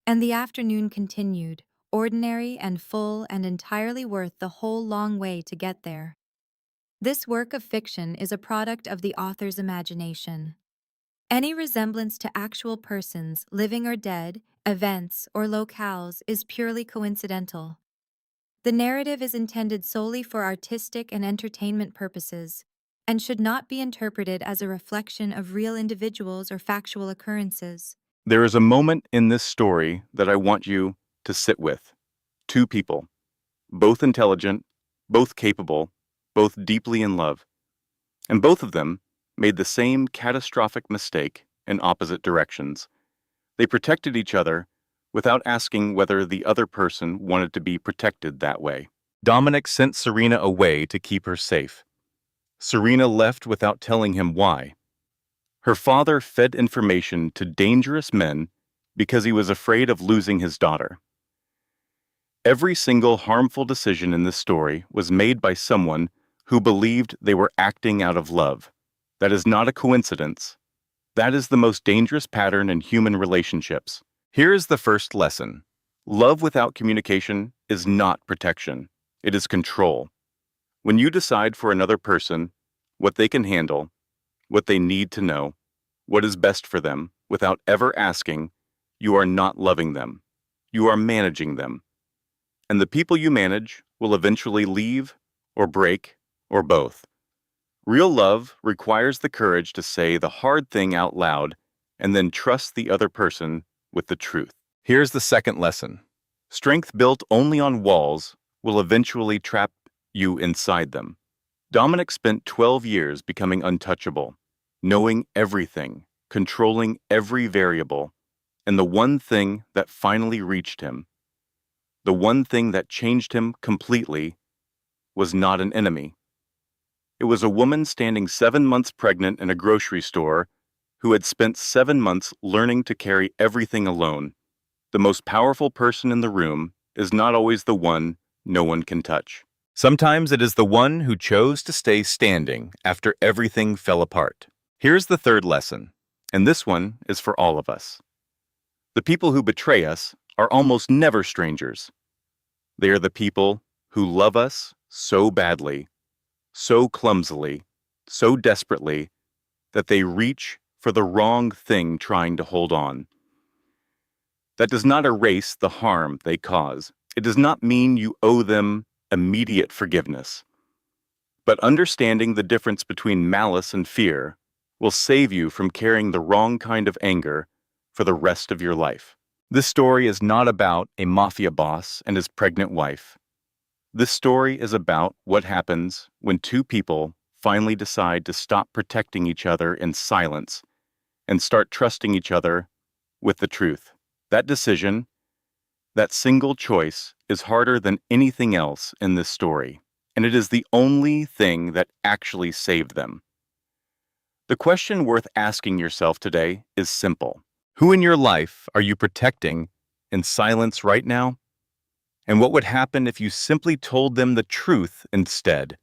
And the afternoon continued, ordinary and full and entirely worth the whole long way to get there. This work of fiction is a product of the author's imagination. Any resemblance to actual persons, living or dead, events, or locales is purely coincidental. The narrative is intended solely for artistic and entertainment purposes, and should not be interpreted as a reflection of real individuals or factual occurrences. There is a moment in this story that I want you to sit with. Two people, both intelligent, both capable, both deeply in love, and both of them made the same catastrophic mistake in opposite directions. They protected each other without asking whether the other person wanted to be protected that way. Dominic sent Serena away to keep her safe. Serena left without telling him why. Her father fed information to dangerous men because he was afraid of losing his daughter. Every single harmful decision in this story was made by someone who believed they were acting out of love. That is not a coincidence. That is the most dangerous pattern in human relationships. Here is the first lesson. Love without communication is not protection. It is control. When you decide for another person what they can handle, what they need to know, what is best for them, without ever asking, you are not loving them. You are managing them. And the people you manage will eventually leave, or break, or both. Real love requires the courage to say the hard thing out loud and then trust the other person with the truth. Here's the second lesson. Strength built only on walls will eventually trap you inside them. Dominic spent 12 years becoming untouchable, knowing everything, controlling every variable, and the one thing that finally reached him, the one thing that changed him completely, was not an enemy. It was a woman standing 7 months pregnant in a grocery store who had spent 7 months learning to carry everything alone. The most powerful person in the room is not always the one no one can touch. Sometimes it is the one who chose to stay standing after everything fell apart. Here's the third lesson, and this one is for all of us. The people who betray us are almost never strangers. They are the people who love us so badly, so clumsily, so desperately, that they reach for the wrong thing trying to hold on. That does not erase the harm they cause. It does not mean you owe them immediate forgiveness. But understanding the difference between malice and fear will save you from carrying the wrong kind of anger for the rest of your life. This story is not about a mafia boss and his pregnant wife. This story is about what happens when two people finally decide to stop protecting each other in silence and start trusting each other with the truth. That decision, that single choice, is harder than anything else in this story, and it is the only thing that actually saved them. The question worth asking yourself today is simple. Who in your life are you protecting in silence right now? And what would happen if you simply told them the truth instead?